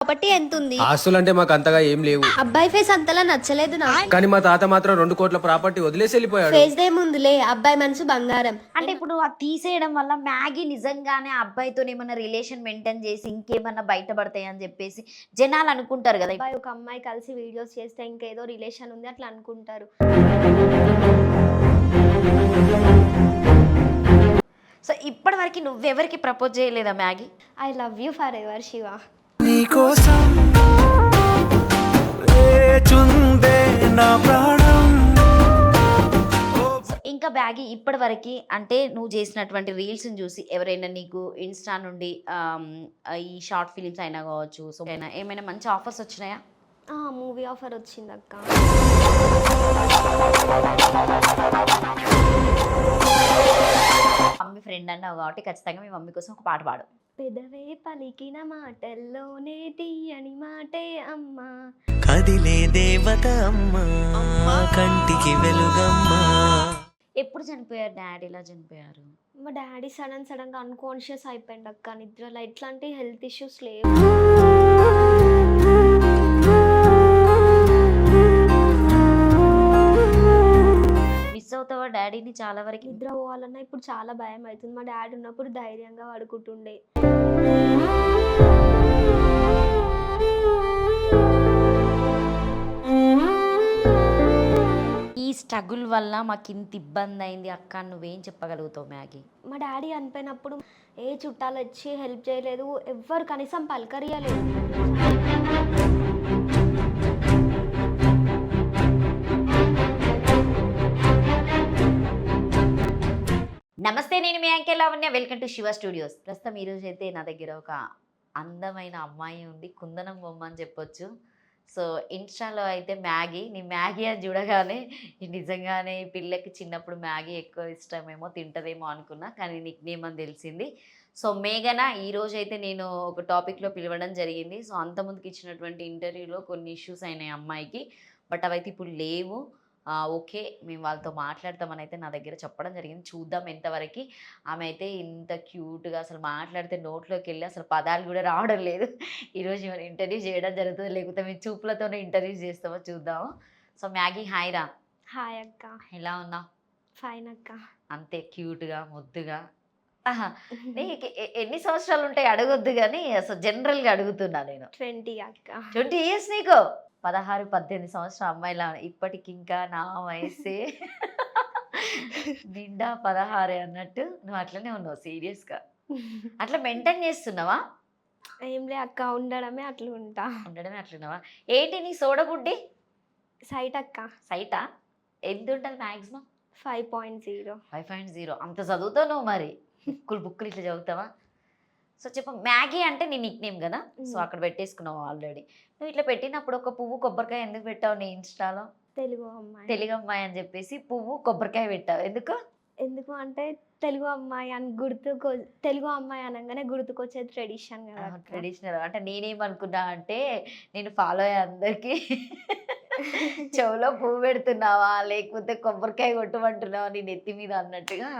Property ఎంత ఉంది? ఆస్తులంటే మాకు అంతగా ఏం లేవు, అబ్బాయి ఫేస్ అంతలా నచ్చలేదు నాకు. కానీ మా తాత మాత్రం 2 కోట్ల ప్రాపర్టీ వదిలేసి వెళ్ళిపోయాడు. ఫేస్ దేముందిలే, అబ్బాయి మనసు బంగారం. అంటే ఇప్పుడు అది తీసేయడం వల్ల మ్యాగీ నిజంగానే ఆ అబ్బాయితో ఏమన్నా రిలేషన్ మెయింటైన్ చేసి ఇంకేమన్నా బయటపడతాయి అని చెప్పేసి జనాలు అనుకుంటారు కదా. అబ్బాయి ఒక అమ్మాయి కలిసి వీడియోస్ చేస్తే ఇంకేదో రిలేషన్ ఉంది అట్లా అనుకుంటారు. సో ఇప్పటి వరకు నువ్వెవరికి ప్రపోజ్ చేయలేదా Maggi? I love you forever Shiva. నీకోసం వేచుందే నా ప్రాణం. సో ఇంకా బ్యాగీ ఇప్పటి వరకు అంటే నువ్వు చేసినటువంటి రీల్స్ని చూసి ఎవరైనా నీకు ఇన్స్టా నుండి ఈ షార్ట్ ఫిలిమ్స్ అయినా కావచ్చు, సో ఏమైనా మంచి ఆఫర్స్ వచ్చినాయా? మూవీ ఆఫర్ వచ్చింది అక్క. మమ్మీ ఫ్రెండ్ అన్నావు కాబట్టి ఖచ్చితంగా మీ మమ్మీ కోసం ఒక పాట పాడు. పెదవే పలికిన మాటల్లోనే తీయని మాటే అమ్మా, కదిలే దేవత అమ్మా, కంటికి వెలుగమ్మా. ఎప్పుడు చనిపోయారు డాడీ? ఇలా చనిపోయారు? మా డాడీ సడన్ గా అన్కాన్షియస్ అయిపోయింది అక్క నిద్రలో. ఎట్లాంటి హెల్త్ ఇష్యూస్ లేవు. మిస్ అవుతావా డాడీని చాలా వరకు? నిద్ర పోవాలన్నా ఇప్పుడు చాలా భయం అవుతుంది. మా డాడీ ఉన్నప్పుడు ధైర్యంగా పడుకుంటుండే. ఈ స్ట్రగుల్ వల్ల మాకు ఇంత ఇబ్బంది అయింది అక్క, నువ్వేం చెప్పగలుగుతావు మ్యాగీ? మా డాడీ చనిపోయినప్పుడు ఏ చుట్టాలు వచ్చి హెల్ప్ చేయలేదు, ఎవ్వరు కనీసం పలకరియలేదు. నమస్తే, నేను మీ anchor Lavanya. Welcome to Shiva studios. ప్రస్తుతం ఈరోజు అయితే నా దగ్గర ఒక అందమైన అమ్మాయి ఉంది, కుందనం బొమ్మ అని చెప్పొచ్చు. సో ఇన్స్టాలో అయితే మ్యాగీ, నీ మ్యాగీ అని చూడగానే నిజంగానే ఈ పిల్లకి చిన్నప్పుడు మ్యాగీ ఎక్కువ ఇష్టమేమో, తింటదేమో అనుకున్నా, కానీ నిక్ నేమ్ అని తెలిసింది. సో మేఘన ఈరోజు అయితే నేను ఒక టాపిక్లో పిలవడం జరిగింది. సో అంతకుముందుకు ఇచ్చినటువంటి ఇంటర్వ్యూలో కొన్ని ఇష్యూస్ అయినాయి అమ్మాయికి, బట్ అవైతే ఇప్పుడు లేవు. ఓకే, మేము వాళ్ళతో మాట్లాడతామని అయితే నా దగ్గర చెప్పడం జరిగింది. చూద్దాం ఎంతవరకు. ఆమె అయితే ఇంత క్యూట్గా అసలు మాట్లాడితే నోట్లోకి వెళ్ళి అసలు పదాలు కూడా రావడం లేదు. ఈరోజు మేము ఇంటర్వ్యూ చేయడం జరుగుతుంది, లేకపోతే మేము చూపులతోనే ఇంటర్వ్యూ చేస్తామో చూద్దాము. సో మ్యాగీ, హాయ్ రా. హాయ్ అక్క. ఎలా ఉన్నావు? ఫైన్ అక్క. అంతే క్యూట్గా ముద్దుగా. నీకు ఎన్ని సంవత్సరాలు ఉంటాయి అడగొద్దు, కానీ అసలు జనరల్గా అడుగుతున్నా నేను. 20 అక్క. 20 years నీకు? 16-18 సంవత్సరాల అమ్మాయిలా ఇప్పటికి ఇంకా నా వయసే నిండా 16 అన్నట్టు నువ్వు అట్లనే ఉన్నావు సీరియస్గా. అట్లా మెయింటైన్ చేస్తున్నావా? ఏం లే అక్క, ఉండడమే అట్లా ఉంటా. ఉండడమే అట్లున్నావా? ఏంటి నీ సోడబుడ్డి? సైట్ అక్క. సైటా? ఎంత ఉంటుంది మ్యాక్సిమం? 5.0. 5.0. అంత చదువుతావు నువ్వు మరి? బుక్కులు ఇట్లా చదువుతావా? సో చెప్పు, మ్యాగీ అంటే నీ నిక్ నేమ్ కదా, సో అక్కడ పెట్టేసుకున్నావు ఆల్రెడీ. నువ్వు ఇట్లా పెట్టినప్పుడు ఒక పువ్వు కొబ్బరికాయ ఎందుకు పెట్టావు నీ ఇన్స్టాలో? తెలుగు అమ్మాయి. తెలుగు అమ్మాయి అని చెప్పేసి పువ్వు కొబ్బరికాయ పెట్టావు, ఎందుకు? ఎందుకు అంటే తెలుగు అమ్మాయి అని తెలుగు అమ్మాయి అనగానే గుర్తుకొచ్చే ట్రెడిషన్ కదా అక్క. ట్రెడిషనల్ అంటే నేనేమనుకున్నా అంటే, నేను ఫాలో అయ్యే అందరికీ చెవులో పువ్వు పెడుతున్నావా లేకపోతే కొబ్బరికాయ కొట్టమంటున్నావా నీ నెత్తి మీద అన్నట్టుగా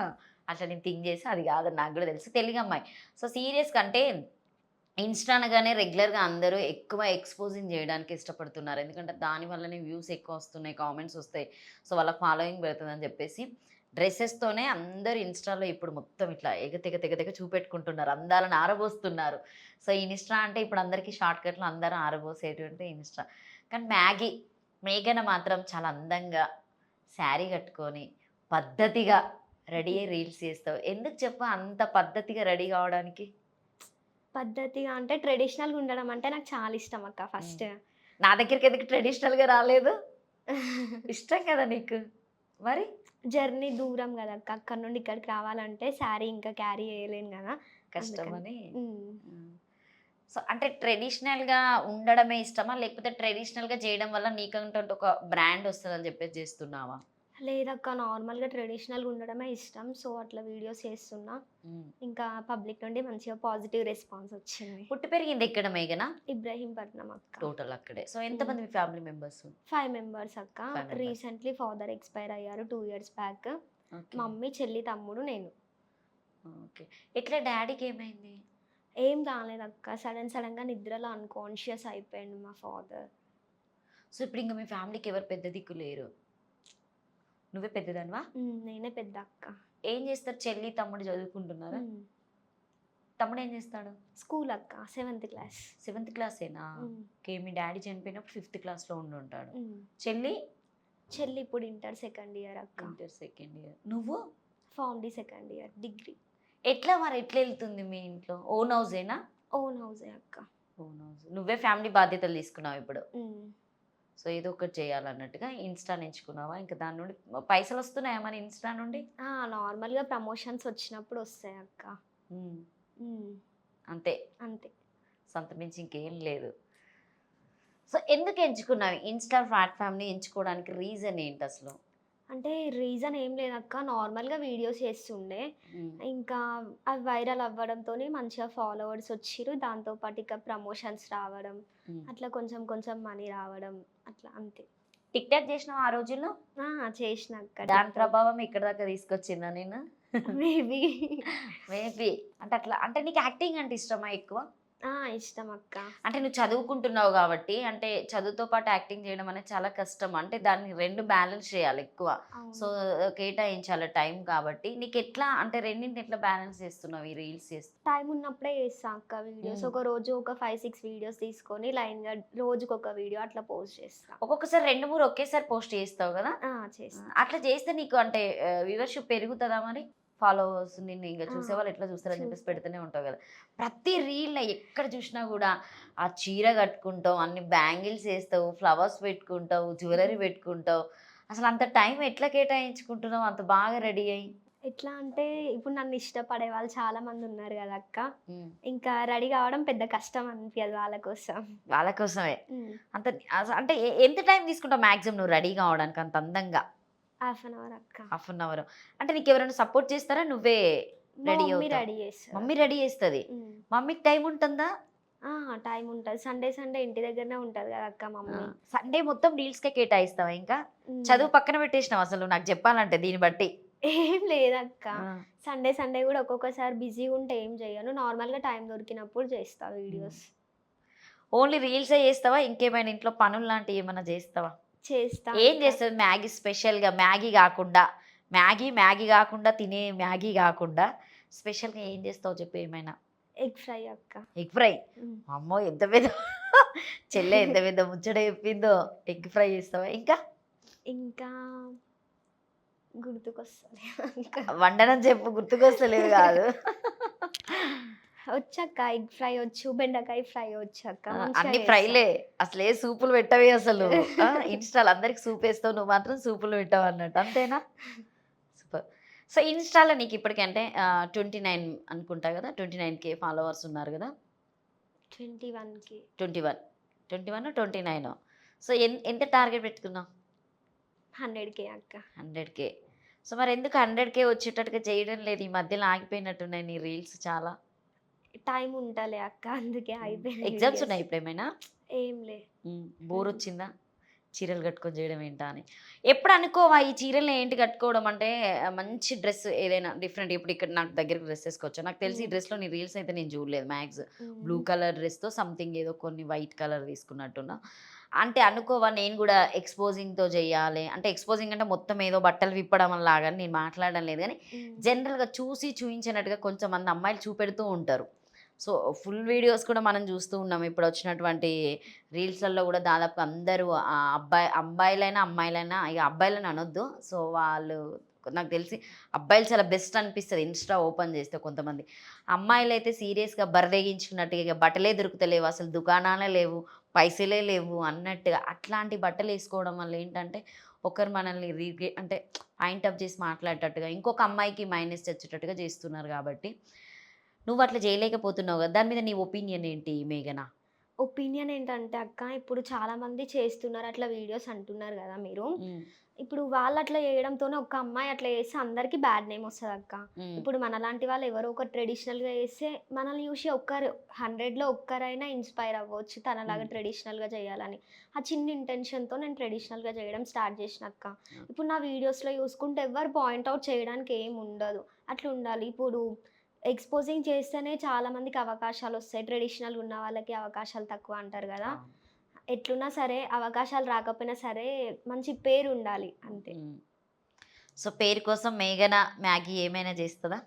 అట్లా నేను థింక్ చేసి, అది కాదు నాకు కూడా తెలుసు తెలుగు అమ్మాయి. సో సీరియస్గా అంటే ఇన్స్టా అనగానే రెగ్యులర్గా అందరూ ఎక్కువ ఎక్స్పోజింగ్ చేయడానికి ఇష్టపడుతున్నారు, ఎందుకంటే దానివల్లనే వ్యూస్ ఎక్కువ వస్తున్నాయి, కామెంట్స్ వస్తాయి, సో వాళ్ళకి ఫాలోయింగ్ పెడుతుందని చెప్పేసి డ్రెస్సెస్తోనే అందరూ ఇన్స్టాలో ఇప్పుడు మొత్తం ఇట్లా తెగ చూపెట్టుకుంటున్నారు, అందాలను ఆరబోస్తున్నారు. సో ఇన్స్టా అంటే ఇప్పుడు అందరికీ షార్ట్ కట్లు అందరూ ఆరబోసేటువంటి ఇన్స్టా. కానీ మేఘన మాత్రం చాలా అందంగా శారీ కట్టుకొని పద్ధతిగా రెడీ అయ్యి రీల్స్ చేస్తావు. ఎందుకు చెప్పు అంత పద్ధతిగా రెడీ కావడానికి? పద్ధతిగా అంటే ట్రెడిషనల్గా ఉండడం అంటే నాకు చాలా ఇష్టం అక్క. ఫస్ట్ నా దగ్గరికి ఎందుకు ట్రెడిషనల్గా రాలేదు? ఇష్టం కదా నీకు, మరి జర్నీ దూరం కదా అక్క, అక్కడ నుండి ఇక్కడికి రావాలంటే శారీ ఇంకా క్యారీ చేయలేను కదా, కష్టమని. సో అంటే ట్రెడిషనల్గా ఉండడమే ఇష్టమా, లేకపోతే ట్రెడిషనల్గా చేయడం వల్ల నీకంటే ఒక బ్రాండ్ వస్తుందని చెప్పేసి చేస్తున్నావా? లేదక్క, నార్మల్గా ట్రెడిషనల్గా ఉండడమే ఇష్టం. సో అట్లా వీడియోస్ చేస్తున్నా, ఇంకా పబ్లిక్ నుండి మంచిగా పాజిటివ్ రెస్పాన్స్ వచ్చింది. పుట్టి పెరిగింది ఎక్కడ మేఘన? ఇబ్రహీంపట్నం అక్క. టోటల్ అక్కడే. సో ఎంతమంది మీ ఫ్యామిలీ మెంబర్స్? 5 members అక్క. రీసెంట్లీ ఫాదర్ ఎక్స్పైర్ అయ్యారు 2 years బ్యాక్. మమ్మీ, చెల్లి, తమ్ముడు, నేను. ఓకే. ఎట్లా డాడీకి ఏమైంది? ఏం కాలేదక్క. సడన్‌గా నిద్రలో అన్‌కాన్షియస్ అయిపోయిండు మా ఫాదర్. సో ఇప్పుడు ఇంక మీ ఫ్యామిలీకి ఎవరు పెద్ద దిక్కు లేరు. నువ్వే పెద్దదానివా? నేనే పెద్ద అక్క. ఏం చేస్తారు? చెల్లి, తమ్ముడు చదువుకుంటున్నారా? తమ్ముడు ఏం చేస్తాడు? స్కూల్ అక్క. 7th class. 7th క్లాసేనా? హ్మ్. ఓకే. మీ డాడీ చనిపోయినప్పుడు 5th క్లాస్‌లో ఉండుంటాడు. హ్మ్. చెల్లి? చెల్లి ఇప్పుడు ఇంటర్ సెకండ్ ఇయర్ అక్క. Inter second year. నువ్వు? Pharm D second year degree. ఎట్లా వెళ్తుంది మీ ఇంట్లో? ఓన్ హౌసేనా? ఓన్ హౌసే అక్క. Own house. నువ్వే ఫ్యామిలీ బాధ్యతలు తీసుకున్నావు ఇప్పుడు. హ్మ్. సో ఏదో ఒకటి చేయాలన్నట్టుగా ఇన్‌స్టాని ఎంచుకున్నావా? ఇంకా దాని నుండి పైసలు వస్తున్నాయా మరి ఇన్‌స్టా నుండి? నార్మల్‌గా ప్రమోషన్స్ వచ్చినప్పుడు వస్తాయి అక్క. హ్మ్. అంతే. అంతే. అంతకుమించి ఇంకేం లేదు. సో ఎందుకు ఎంచుకున్నావు ఇన్‌స్టా ప్లాట్‌ఫామ్‌ని ఎంచుకోవడానికి రీజన్ ఏంటి అసలు? అంటే రీజన్ ఏం లేదక్క. నార్మల్‌గా వీడియోస్ చేస్తుండే. ఇంకా అవి వైరల్ అవ్వడంతోని మంచిగా ఫాలోవర్స్ వచ్చిర్రు. దాంతో పాటు ఇక ప్రమోషన్స్ రావడం, అట్లా కొంచెం మనీ రావడం అట్లా అంతే. టిక్ టాక్ చేసినావా ఆ రోజుల్లో? చేసిన అక్క. దాని ప్రభావం ఇక్కడ దాకా తీసుకొచ్చిందా నేను? మేబీ. మేబీ. అంటే అట్లా అంటే నీకు యాక్టింగ్ అంటే ఇష్టమా ఎక్కువ? ఇష్టం అక్క. అంటే నువ్వు చదువుకుంటున్నావు కాబట్టి అంటే చదువుతో పాటు యాక్టింగ్ చేయడం అనేది చాలా కష్టం. అంటే దాన్ని 2 బ్యాలెన్స్ చేయాలి ఎక్కువ. సో అవును. కేటాయించాలి టైం కాబట్టి నీకు ఎట్లా అంటే రెండింటిని ఎట్లా బ్యాలెన్స్ చేస్తున్నావు ఈ రీల్స్ చేస్తూ? టైం ఉన్నప్పుడే చేస్తా అక్క వీడియోస్. ఒక రోజు ఒక 5, 6 వీడియోస్ తీసుకొని లైన్‌గా రోజుకొక వీడియో అట్లా పోస్ట్ చేస్తా. ఒక్కొక్కసారి 2, 3 ఒకేసారి పోస్ట్ చేస్తావు కదా? చేస్తా. అట్లా చేస్తే నీకు అంటే వ్యూవర్షిప్ పెరుగుతుందా మరి? ఫాలోవర్స్ నిన్ను ఇంకా ఆ! చూసేవాళ్ళు ఎట్లా చూస్తారని చెప్పేసి చూస్తారు. పెడుతూనే ఉంటావు కదా. ప్రతి రీల్‌లో ఎక్కడ చూసినా కూడా ఆ చీర కట్టుకుంటావు, అన్ని బ్యాంగిల్స్ వేస్తావు, ఫ్లవర్స్ పెట్టుకుంటావు, జ్యువెలరీ పెట్టుకుంటావు. అసలు అంత టైం ఎట్లా కేటాయించుకుంటున్నావు అంత బాగా రెడీ అయ్యి? ఎట్లా అంటే ఇప్పుడు నన్ను ఇష్టపడే వాళ్ళు చాలా మంది ఉన్నారు కదా అక్క. హ్మ్. ఇంకా రెడీ కావడం పెద్ద కష్టం అనిపియదు వాళ్ళ కోసం. వాళ్ళ కోసమే. హ్మ్. అంత అంటే ఎంత టైం తీసుకుంటావు మాక్సిమం నువ్వు రెడీ కావడానికి అంత అందంగా? హాఫ్ అన్ అవర్ అక్క. Half an hour. అంటే నీకు ఎవరైనా సపోర్ట్ చేస్తారా? నువ్వే మా రెడీ మమ్మీ అవుతావా? రెడీ చేస్తది. మమ్మీ రెడీ చేస్తది. మమ్మీకి టైం ఉంటుందా? టైం ఉంటది. సండే ఇంటి దగ్గరనే ఉంటది కదా అక్క మమ్మీ. సండే మొత్తం రీల్స్‌కే కేటాయిస్తావా ఇంకా? హ్మ్. చదువు పక్కన పెట్టేసినావు అసలు నాకు చెప్పాలంటే దీన్ని బట్టి. ఏం లేదక్క. ఆ! సండే కూడా ఒక్కొక్కసారి బిజీగా ఉంటే ఏం చేయను. నార్మల్‌గా టైం దొరికినప్పుడు చేస్తా వీడియోస్. ఓన్లీ రీల్సే చేస్తావా? ఇంకేమైనా ఇంట్లో పనులు లాంటివి ఏమన్నా చేస్తావా? చేస్తా ఏం అక్క. చేస్తావు మ్యాగీ స్పెషల్‌గా? మ్యాగీ గాకుండా తినే మ్యాగీ గాకుండా స్పెషల్‌గా ఏం చేస్తావో చెప్పు ఏమైనా? ఎగ్ ఫ్రై అక్క. Egg fry. హ్మ్. అమ్మో! ఎంత పెద్ద చెల్లె ఎంత పెద్ద ముచ్చట చెప్పిందో. ఎగ్ ఫ్రై చేస్తావా? ఇంకా? ఇంకా గుర్తుకొస్తలేదు అక్క. వండనని చెప్పు గుర్తుకొస్తలేదు కాదు. వచ్చక్క. ఎగ్ ఫ్రై వచ్చు, బెండకాయ ఫ్రై వచ్చక్క. మంచిగా అన్ని చేస్తా. ఫ్రైలే. అసలే సూపులు పెట్టవే అసలు. ఇన్‌స్టాలో అందరికి సూప్ ఏస్తావు. నువ్వు మాత్రం సూపులు పెట్టవు అన్నట్టు. అంతేనా? సూపర్. సో, ఇన్‌స్టాలో నీకు ఇప్పటికి అంటే 29 అనుకుంటా కదా! 29,000 ఫాలోవర్స్ ఉన్నారు కదా! 21కి. 21. 21 29 సో, ఎంత టార్గెట్ పెట్టుకున్నావు? 100K అక్క. 100,000. సో, మరెందుకు 100,000 వచ్చేటట్టుగా చేయడం లేదు? ఈ మధ్యలో ఆగిపోయినట్టున్నాయి నీ రీల్స్ చాలా. టైం ఉంటలే అక్క. అందుకే అయిపోయింది ఎగ్జామ్స్ వీడియోస్. ఉన్నాయి ఇప్పుడేమైనా? ఏం లే. బోర్ వచ్చిందా? చీరలు కట్టుకొని చేయడం ఏంటా అని. ఎప్పుడు అనుకోవా ఈ చీరలు ఏంటి కట్టుకోవడం అంటే మంచి డ్రెస్ ఏదైనా డిఫరెంట్ ఇప్పుడు ఇక్కడ నాకు దగ్గరికి డ్రెస్ వేసుకోవచ్చు. నాకు తెలిసి ఈ డ్రెస్‌లో నీ రీల్స్ అయితే నేను చూడలేదు మ్యాక్స్. బ్లూ కలర్ డ్రెస్‌తో సంథింగ్ ఏదో కొన్ని వైట్ కలర్ తీసుకున్నట్టున్నా. అంటే అనుకోవా నేను కూడా ఎక్స్‌పోజింగ్‌తో చేయాలి. అంటే ఎక్స్‌పోజింగ్ అంటే మొత్తం ఏదో బట్టలు విప్పడం లాగా నేను మాట్లాడడం లేదు గానీ జనరల్‌గా చూసి చూయించినట్టుగా కొంతమంది అమ్మాయిలు చూపెడుతూ ఉంటారు. సో, ఫుల్ వీడియోస్ కూడా మనం చూస్తూ ఉన్నాం. ఇప్పుడు వచ్చినటువంటి రీల్స్‌లలో కూడా దాదాపుగా అందరూ అబ్బాయిలైనా, అమ్మాయిలైనా ఇక అబ్బాయిలని అనొద్దు. సో, వాళ్ళు నాకు తెలిసి అబ్బాయిలు చాలా బెస్ట్ అనిపిస్తది ఇన్‌స్టా ఓపెన్ చేస్తే కొంతమంది. అమ్మాయిలైతే సీరియస్‌గా బరితెగించుకున్నట్టుగా ఇక బట్టలే దొరుకుతలేవు. అసలు దుకాణాలే లేవు. పైసలే లేవు అన్నట్టుగా అట్లాంటి బట్టలేసుకోవడం వల్ల ఏంటంటే ఒకరు మనల్ని అంటే పాయింట్ అప్ చేసి మాట్లాడేటట్టుగా ఇంకొక అమ్మాయికి మైనస్ తెచ్చేటట్టుగా చేస్తున్నారు కాబట్టి నువ్వు అట్లా చేయలేకపోతున్నావు కదా! దాని మీద నీ ఒపీనియన్ ఏంటి మేఘన? ఒపీనియన్ ఏంటంటే అక్క, ఇప్పుడు చాలా మంది చేస్తున్నారు అట్లా వీడియోస్ అంటున్నారు కదా మీరు. ఇప్పుడు వాళ్ళు అట్లా చేయడంతోనే ఒక అమ్మాయి అట్లా చేస్తే అందరికి బ్యాడ్ నేమ్ వస్తది అక్క. ఇప్పుడు మనలాంటి వాళ్ళు ఎవరో ఒక ట్రెడిషనల్‌గా చేస్తే మనల్ని చూసి 100లో ఒక్కరైనా ఇన్‌స్పైర్ అవ్వచ్చు. తనలాగా ట్రెడిషనల్‌గా చేయాలని. ఆ చిన్న ఇంటెన్షన్‌తో నేను ట్రెడిషనల్‌గా చేయడం స్టార్ట్ చేసిన అక్క. ఇప్పుడు నా వీడియోస్‌లో చూసుకుంటే ఎవ్వరు పాయింట్ ఔట్ చేయడానికి ఏమి ఉండదు. అట్లా ఉండాలి. ఇప్పుడు ఎక్స్పోజింగ్ చేస్తేనే చాలా మందికి అవకాశాలు వస్తాయి. ట్రెడిషనల్ ఉన్న వాళ్ళకి అవకాశాలు తక్కువ అంటారు కదా. ఎట్లున్నా సరే అవకాశాలు రాకపోయినా సరే మంచి పేరు ఉండాలి అంతే. సో పేరు కోసం మేఘన మ్యాగీ ఏమైనా చేస్తుందా?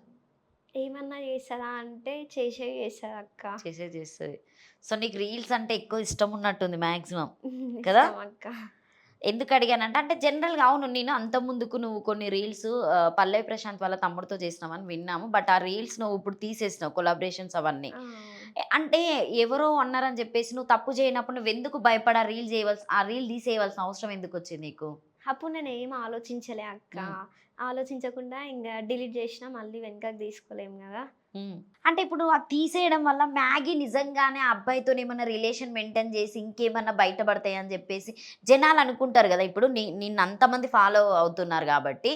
ఏమన్నా చేస్తుందా అంటే చేసేవి చేస్తుంది అక్క. చేస్తుంది. సో నీకు రీల్స్ అంటే ఎక్కువ ఇష్టం ఉన్నట్టుంది మ్యాక్సిమం కదా? ఇష్టం అక్క. ఎందుకు అడిగానంటే అంటే జనరల్గా అవును, నేను అంత ముందుకు నువ్వు కొన్ని రీల్స్ పల్లవి ప్రశాంత్ వాళ్ళ తమ్ముడితో చేసినావని విన్నాము. బట్ ఆ రీల్స్ నువ్వు ఇప్పుడు తీసేసినావు, కొలాబరేషన్స్ అవన్నీ. ఆ, అంటే ఎవరో అన్నారని చెప్పేసి నువ్వు తప్పు చేయనప్పుడు నువ్వు ఎందుకు భయపడి ఆ రీల్ తీసేయవలసిన అవసరం ఎందుకు వచ్చింది నీకు? అప్పుడు నేను ఏం ఆలోచించలే అక్క. ఆలోచించకుండా ఇంకా డిలీట్ చేసినా మళ్ళీ వెనకకి తీసుకోలేము కదా. అంటే ఇప్పుడు అది తీసేయడం వల్ల మ్యాగీ నిజంగానే ఆ అబ్బాయితో ఏమన్నా రిలేషన్ మెయింటైన్ చేసి ఇంకేమన్నా బయటపడతాయి అని చెప్పేసి జనాలు అనుకుంటారు కదా. ఇప్పుడు నిన్ను అంతమంది ఫాలో అవుతున్నారు కాబట్టి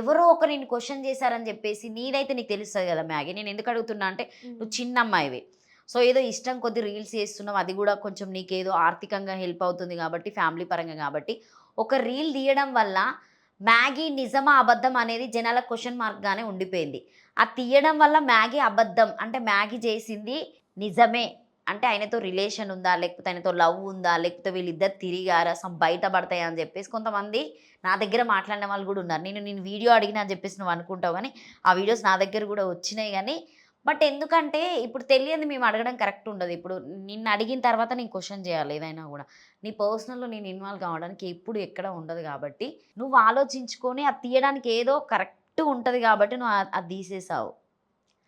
ఎవరో ఒకరు నిన్ను క్వశ్చన్ చేశారని చెప్పేసి నీదైతే నీకు తెలుస్తుంది కదా మ్యాగీ. నేను ఎందుకు అడుగుతున్నా అంటే నువ్వు చిన్న అమ్మాయివి, సో ఏదో ఇష్టం కొద్ది రీల్స్ చేస్తున్నావు, అది కూడా కొంచెం నీకేదో ఆర్థికంగా హెల్ప్ అవుతుంది కాబట్టి, ఫ్యామిలీ పరంగా కాబట్టి. ఒక రీల్ తీయడం వల్ల మ్యాగీ నిజమా అబద్ధం అనేది జనాల క్వశ్చన్ మార్క్గానే ఉండిపోయింది. ఆ తీయడం వల్ల మ్యాగీ అబద్ధం అంటే మ్యాగీ చేసింది నిజమే అంటే ఆయనతో రిలేషన్ ఉందా, లేకపోతే ఆయనతో లవ్ ఉందా, లేకపోతే వీళ్ళిద్దరు తిరిగారా, అసలు బయటపడతాయా అని చెప్పేసి కొంతమంది నా దగ్గర మాట్లాడిన వాళ్ళు కూడా ఉన్నారు. నేను వీడియో అడిగినా అని చెప్పేసి నువ్వు అనుకుంటావు, కానీ ఆ వీడియోస్ నా దగ్గర కూడా వచ్చినాయి. కానీ బట్ ఎందుకంటే ఇప్పుడు తెలియదు మేము అడగడం కరెక్ట్ ఉండదు. ఇప్పుడు నిన్ను అడిగిన తర్వాత నేను క్వశ్చన్ చేయాలి ఏదైనా కూడా. నీ పర్సనల్లో నేను ఇన్వాల్వ్ కావడానికి ఎప్పుడు ఎక్కడ ఉండదు కాబట్టి నువ్వు ఆలోచించుకొని అది తీయడానికి ఏదో కరెక్ట్ ఉంటుంది కాబట్టి నువ్వు అది తీసేసావు.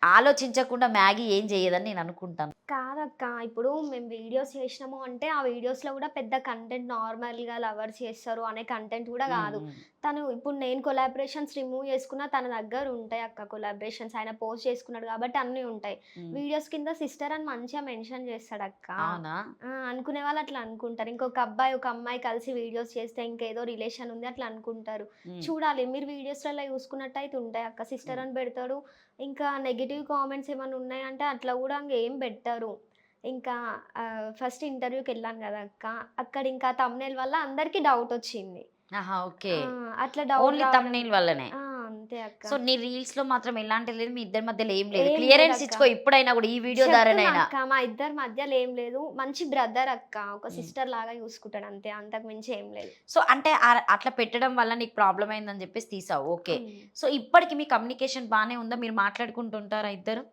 ఆలోచించకుండా మ్యాగీ ఏం చేయదని నేను అనుకుంటాను. కాదక్క, ఇప్పుడు మేము వీడియోస్ చేసినాము అంటే ఆ వీడియోస్లో కూడా పెద్ద కంటెంట్ నార్మల్గా లవర్స్ చేస్తారు అనే కంటెంట్ కూడా కాదు. తను ఇప్పుడు నేను కొలాబరేషన్స్ రిమూవ్ చేసుకున్నా తన దగ్గర ఉంటాయి అక్క కొలాబరేషన్స్. ఆయన పోస్ట్ చేసుకున్నాడు కాబట్టి అన్నీ ఉంటాయి. వీడియోస్ కింద సిస్టర్ అని మంచిగా మెన్షన్ చేస్తాడు అక్క. అనుకునే వాళ్ళు అట్లా అనుకుంటారు. ఇంకొక అబ్బాయి ఒక అమ్మాయి కలిసి వీడియోస్ చేస్తే ఇంకేదో రిలేషన్ ఉంది అట్లా అనుకుంటారు. చూడాలి, మీరు వీడియోస్లలో చూసుకున్నట్టయితే ఉంటాయి అక్క. సిస్టర్ అని పెడతాడు, ఇంకా నెగిటివ్ కామెంట్స్ ఏమైనా ఉన్నాయంటే అట్లా కూడా ఏం పెట్టరు. ఇంకా ఫస్ట్ ఇంటర్వ్యూకి వెళ్ళాను కదా అక్క, అక్కడ ఇంకా తమ్నేల్ వల్ల అందరికీ డౌట్ వచ్చింది. ఓకే, అట్లా ఓన్లీ తమ్నేల్ వల్లనే. అంతే అక్క. సో నీ రీల్స్ లో మాత్రం ఎలాంటి లేదు, మీ ఇద్దరి మధ్యలో ఏం లేదు. క్లియరెన్స్ ఇచ్చుకో ఇప్పుడైనా కూడా, ఈ వీడియో ద్వారానైనా. మా ఇద్దరి మధ్యలో ఏం లేదు, మంచి బ్రదర్ అక్క, ఒక సిస్టర్ లాగా చూసుకుంటాడు అంతే, అంతకు మించి ఏం లేదు. సో అంటే అట్లా పెట్టడం వల్ల నీకు ప్రాబ్లం అయిందని చెప్పేసి తీసావు. ఓకే, సో ఇప్పటికి మీ కమ్యూనికేషన్ బాగానే ఉందా? మీరు మాట్లాడుకుంటుంటారా ఇద్దరు?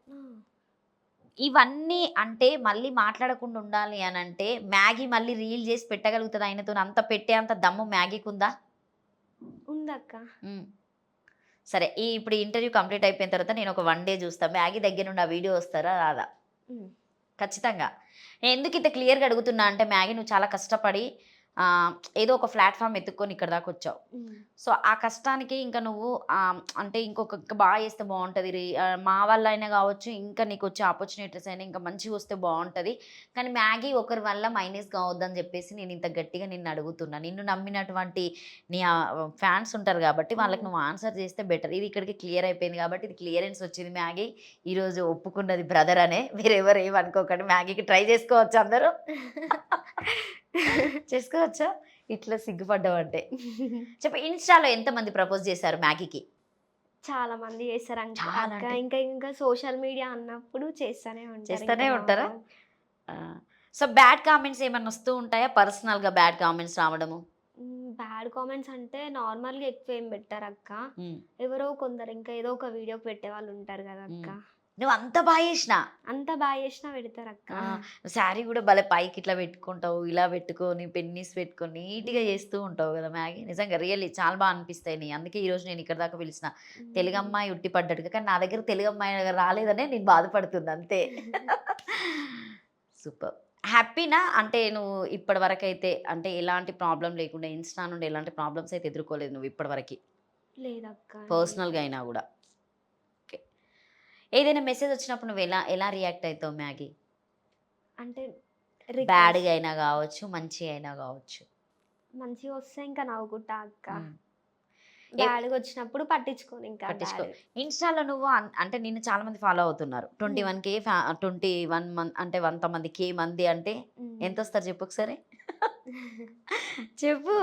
ఇవన్నీ అంటే మళ్ళీ మాట్లాడకుండా ఉండాలి అని అంటే మ్యాగీ మళ్ళీ రీల్ చేసి పెట్టగలుగుతుంది ఆయనతో? అంత పెట్టే అంత దమ్ము మ్యాగీకి ఉందా? ఉందక్క. సరే, ఇప్పుడు ఇంటర్వ్యూ కంప్లీట్ అయిపోయిన తర్వాత నేను ఒక 1 డే చూస్తాను, మ్యాగీ దగ్గర నుండి ఆ వీడియో వస్తారా రాదా? ఖచ్చితంగా. నేను ఎందుకు ఇంత క్లియర్గా అడుగుతున్నా అంటే మ్యాగీ నువ్వు చాలా కష్టపడి ఏదో ఒక ప్లాట్ఫామ్ ఎత్తుక్కొని ఇక్కడ దాకా వచ్చావు. సో ఆ కష్టానికి ఇంకా నువ్వు అంటే ఇంకొక బాగా చేస్తే బాగుంటుంది, మా వల్ల అయినా కావచ్చు, ఇంకా నీకు వచ్చే ఆపర్చునిటీస్ అయినా ఇంకా మంచిగా వస్తే బాగుంటుంది, కానీ మ్యాగీ ఒకరి వల్ల మైనస్ కావద్దని చెప్పేసి నేను ఇంత గట్టిగా నిన్ను అడుగుతున్నా. నిన్ను నమ్మినటువంటి నీ ఫ్యాన్స్ ఉంటారు కాబట్టి వాళ్ళకి నువ్వు ఆన్సర్ చేస్తే బెటర్. ఇది ఇక్కడికి క్లియర్ అయిపోయింది కాబట్టి ఇది క్లియరెన్స్ వచ్చింది. మ్యాగీ ఈరోజు ఒప్పుకున్నది బ్రదర్ అనే, వేరెవరు ఏమనుకోకండి. మ్యాగీకి ట్రై చేసుకోవచ్చు అందరూ. చేసుకోవచ్చా ఇట్లా సిగ్గుపడ్డావు అంటే? చెప్ప, ఇన్స్టాలో ఎంతమంది ప్రపోజ్ చేశారు మ్యాగీకి? చాలా మంది చేస్తారు అక్క. ఇంకా సోషల్ మీడియా అన్నప్పుడు చేస్తూనే ఉంటారా? సో బ్యాడ్ కామెంట్స్ ఏమన్నా వస్తూ ఉంటాయా? పర్సనల్గా బ్యాడ్ కామెంట్స్ రావడము? బ్యాడ్ కామెంట్స్ అంటే నార్మల్గా ఎక్కువ ఏం పెట్టారు అక్క. ఎవరో కొందరు ఇంకా ఏదో ఒక వీడియో పెట్టే వాళ్ళు ఉంటారు కదా అక్క. నువ్వు అంత బాగా చేసినా పెడతారు అక్క. శారీ కూడా భలే పైకి ఇట్లా పెట్టుకుంటావు, ఇలా పెట్టుకొని పెన్నీస్ పెట్టుకొని నీట్గా చేస్తూ ఉంటావు కదా మ్యాగీ. నిజంగా రియల్లీ చాలా బాగా అనిపిస్తాయి నీ. అందుకే ఈరోజు నేను ఇక్కడ దాకా పిలిచిన, తెలుగు అమ్మాయి ఉట్టి పడ్డట్టుగా. కానీ నా దగ్గర తెలుగు అమ్మాయి రాలేదనే నేను బాధపడుతుంది అంతే. సూపర్. హ్యాపీనా? అంటే నువ్వు ఇప్పటి వరకు అయితే అంటే ఎలాంటి ప్రాబ్లం లేకుండా ఇన్స్టా నుండి ఎలాంటి ప్రాబ్లమ్స్ అయితే ఎదుర్కోలేదు నువ్వు ఇప్పటి వరకు? లేదక్క. పర్సనల్గా అయినా కూడా ఏదైనా మెసేజ్ వచ్చినప్పుడు నువ్వు ఎలా రియాక్ట్ అవుతావు మ్యాగీ? అంటే బ్యాడ్గా అయినా కావచ్చు, మంచిగా అయినా కావచ్చు. మంచిగా వస్తే ఇంకా నవ్వుకుంటా అక్క, బ్యాడ్గా వచ్చినప్పుడు పట్టించుకోను. ఇంకా ఇన్స్టాలో నువ్వు అంటే నిన్ను చాలా మంది ఫాలో అవుతున్నారు. 21K 21 మంది అంటే 100 మంది K మంది అంటే ఎంత వస్తారు చెప్పు ఒకసారి? చెప్పు.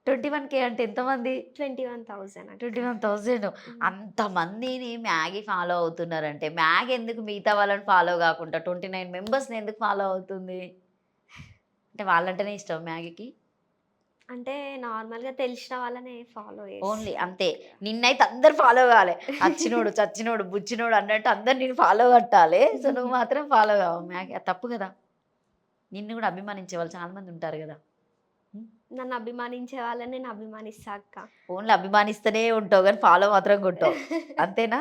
21K అంటే ఎంతమంది? 21,000 అక్క. 21,000. అంతమందిని మ్యాగీ ఫాలో అవుతున్నారంటే మ్యాగీ ఎందుకు మిగతా వాళ్ళని ఫాలో కాకుండా 29 మెంబర్స్ని ఎందుకు ఫాలో అవుతుంది? అంటే వాళ్ళంటేనే ఇష్టం మ్యాగీకి. అంటే నార్మల్గా తెలిసిన వాళ్ళనే ఫాలో ఓన్లీ చేస్తా. అంతే. నిన్నైతే అందరు ఫాలో కావాలి. అచ్చినోడు చచ్చినోడు బుచ్చినోడు అన్నట్టు అందరు నేను ఫాలో కట్టాలి. సో నువ్వు మాత్రం ఫాలో కావు మ్యాగీ. అది తప్పు కదా. నిన్ను కూడా అభిమానించే వాళ్ళు చాలా మంది ఉంటారు కదా. నన్ను అభిమానించే వాళ్ళని నేను అభిమానిస్తా అక్క. ఓన్లీ అభిమానిస్తూనే ఉంటావు కానీ ఫాలో మాత్రం కొట్టావు అంతేనా?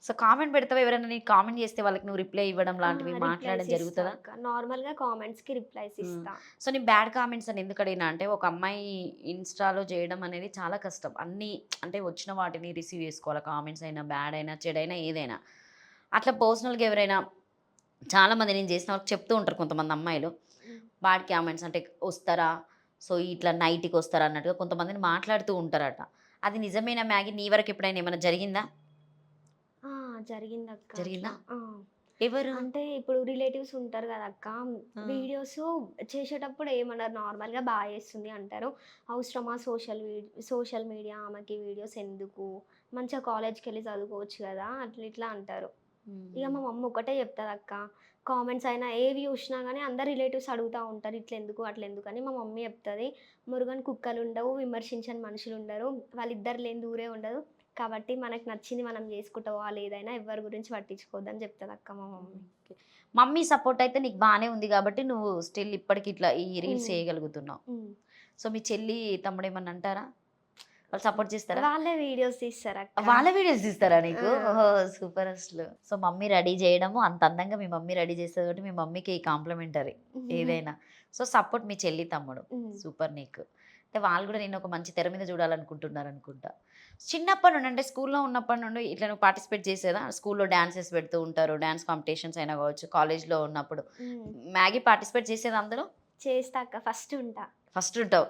సో కామెంట్ పెడతావా? ఎవరైనా నీకు కామెంట్ చేస్తే వాళ్ళకి నువ్వు రిప్లై ఇవ్వడం లాంటివి మాట్లాడడం జరుగుతుందా? నార్మల్గా కామెంట్స్కి రిప్లైస్ ఇస్తా. సో నీ బ్యాడ్ కామెంట్స్ అని ఎందుకు అడిగినా అంటే ఒక అమ్మాయి ఇన్స్టాలో చేయడం అనేది చాలా కష్టం. అన్నీ అంటే వచ్చిన వాటిని రిసీవ్ చేసుకోవాలి. కామెంట్స్ అయినా బ్యాడ్ అయినా చెడైనా ఏదైనా. అట్లా పర్సనల్గా ఎవరైనా చాలామంది నేను చేసిన వాళ్ళకి చెప్తూ ఉంటారు కొంతమంది అమ్మాయిలు బ్యాడ్ కామెంట్స్ అంటే వస్తారా, సో ఇట్లా నైట్కి వస్తారా అన్నట్టుగా కొంతమందిని మాట్లాడుతూ ఉంటారట. అది నిజమైన మ్యాగీ నీ వరకు ఎప్పుడైనా ఏమైనా జరిగిందా? జరిగింది అక్క. జరిగిందా? అట్లా. ఎవరు? అంటే ఇప్పుడు రిలేటివ్స్ ఉంటారు కదా అక్క, వీడియోస్ చేసేటప్పుడు ఏమన్నారు, నార్మల్గా బాగా చేస్తుంది అంటారు. అవసరమా సోషల్ మీడియా ఆమెకి వీడియోస్ ఎందుకు, మంచిగా కాలేజ్కి వెళ్ళి చదువుకోవచ్చు కదా, అట్లా ఇట్లా అంటారు. ఇక మా మమ్మీ ఒకటే చెప్తుంది అక్క, కామెంట్స్ అయినా ఏవి చూసినా కానీ అందరు రిలేటివ్స్ అడుగుతూ ఉంటారు ఇట్లా ఎందుకు అట్లా ఎందుకు అని. మా మమ్మీ చెప్తుంది, మురుగన్ కుక్కలు ఉండవు, విమర్శించని మనుషులు ఉండరు, వాళ్ళిద్దరు లేని దూరే ఉండదు, కాబట్టి మనకు నచ్చింది మనం చేసుకుంటూ పోవాలి, ఏదైనా ఎవరి గురించి పట్టించుకోవద్దని చెప్తుంది అక్క మా మమ్మీ. మమ్మీ సపోర్ట్ అయితే నీకు బాగానే ఉంది కాబట్టి నువ్వు స్టిల్ ఇప్పటికి ఇట్లా ఈ రీల్స్ చేయగలుగుతున్నావు. సో మీ చెల్లి తమ్ముడు ఏమన్నా అంటారా? వాళ్ళు సపోర్ట్ చేస్తారా? వాళ్ళే వీడియోస్ తీస్తారు అక్క. వాళ్ళ వీడియోస్ తీస్తారా నీకు? ఓహో సూపర్ అసలు. సో మమ్మీ రెడీ చేయడము అంత అందంగా మీ మమ్మీ రెడీ చేస్తుంది కాబట్టి మీ మమ్మీకి కాంప్లిమెంటరీ ఏదైనా. సో సపోర్ట్ మీ చెల్లి తమ్ముడు సూపర్ నీకు. అంటే వాళ్ళు కూడా నేను ఒక మంచి తెర మీద చూడాలనుకుంటున్నారు అనుకుంటా. చిన్నప్పటి నుండి అంటే స్కూల్లో ఉన్నప్పటి నుండి ఇట్లా నువ్వు పార్టిసిపేట్ చేసేదా? స్కూల్లో డాన్సెస్ పెడుతూ ఉంటారు, డాన్స్ కాంపిటీషన్స్ అయినా కావచ్చు, కాలేజ్లో ఉన్నప్పుడు మ్యాగీ పార్టిసిపేట్ చేసేది అందులో? చేస్తా అక్క, ఫస్ట్ ఉంటా. ఫస్ట్ ఉంటావు.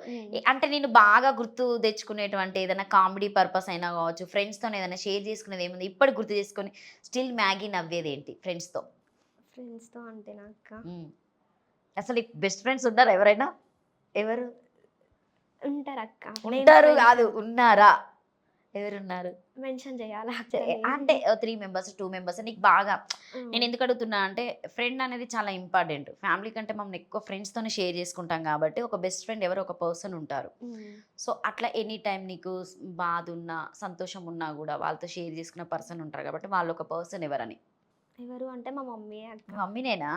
అంటే నేను బాగా గుర్తు తెచ్చుకునేటువంటి ఏదైనా కామెడీ పర్పస్ అయినా కావచ్చు, ఫ్రెండ్స్తో ఏదైనా షేర్ చేసుకునేది ఏముంది ఇప్పటికి గుర్తు చేసుకొని స్టిల్ మ్యాగీ నవ్వేది ఏంటి ఫ్రెండ్స్తో? ఫ్రెండ్స్తో అంటే అక్క అసలు బెస్ట్ ఫ్రెండ్స్ ఉన్నారా ఎవరైనా? ఎవరు ఉంటారు అక్క? ఉంటారు కాదు, ఉన్నారా? ఎవరున్నారు? మెన్షన్ చేయాలా? అంటే 3 మెంబర్స్ 2 మెంబర్స్ నీకు బాగా నేను ఎందుకు అడుగుతున్నా అంటే ఫ్రెండ్ అనేది చాలా ఇంపార్టెంట్. ఫ్యామిలీ కంటే మనం ఎక్కువ ఫ్రెండ్స్తోనే షేర్ చేసుకుంటాం కాబట్టి ఒక బెస్ట్ ఫ్రెండ్ ఎవరు ఒక పర్సన్ ఉంటారు. సో అట్లా ఎనీ టైం నీకు బాధ ఉన్నా సంతోషం ఉన్నా కూడా వాళ్ళతో షేర్ చేసుకున్న పర్సన్ ఉంటారు కాబట్టి వాళ్ళు ఒక పర్సన్ ఎవరని? ఎవరు అంటే మా మమ్మీ అక్క. మీ మమ్మీనేనా?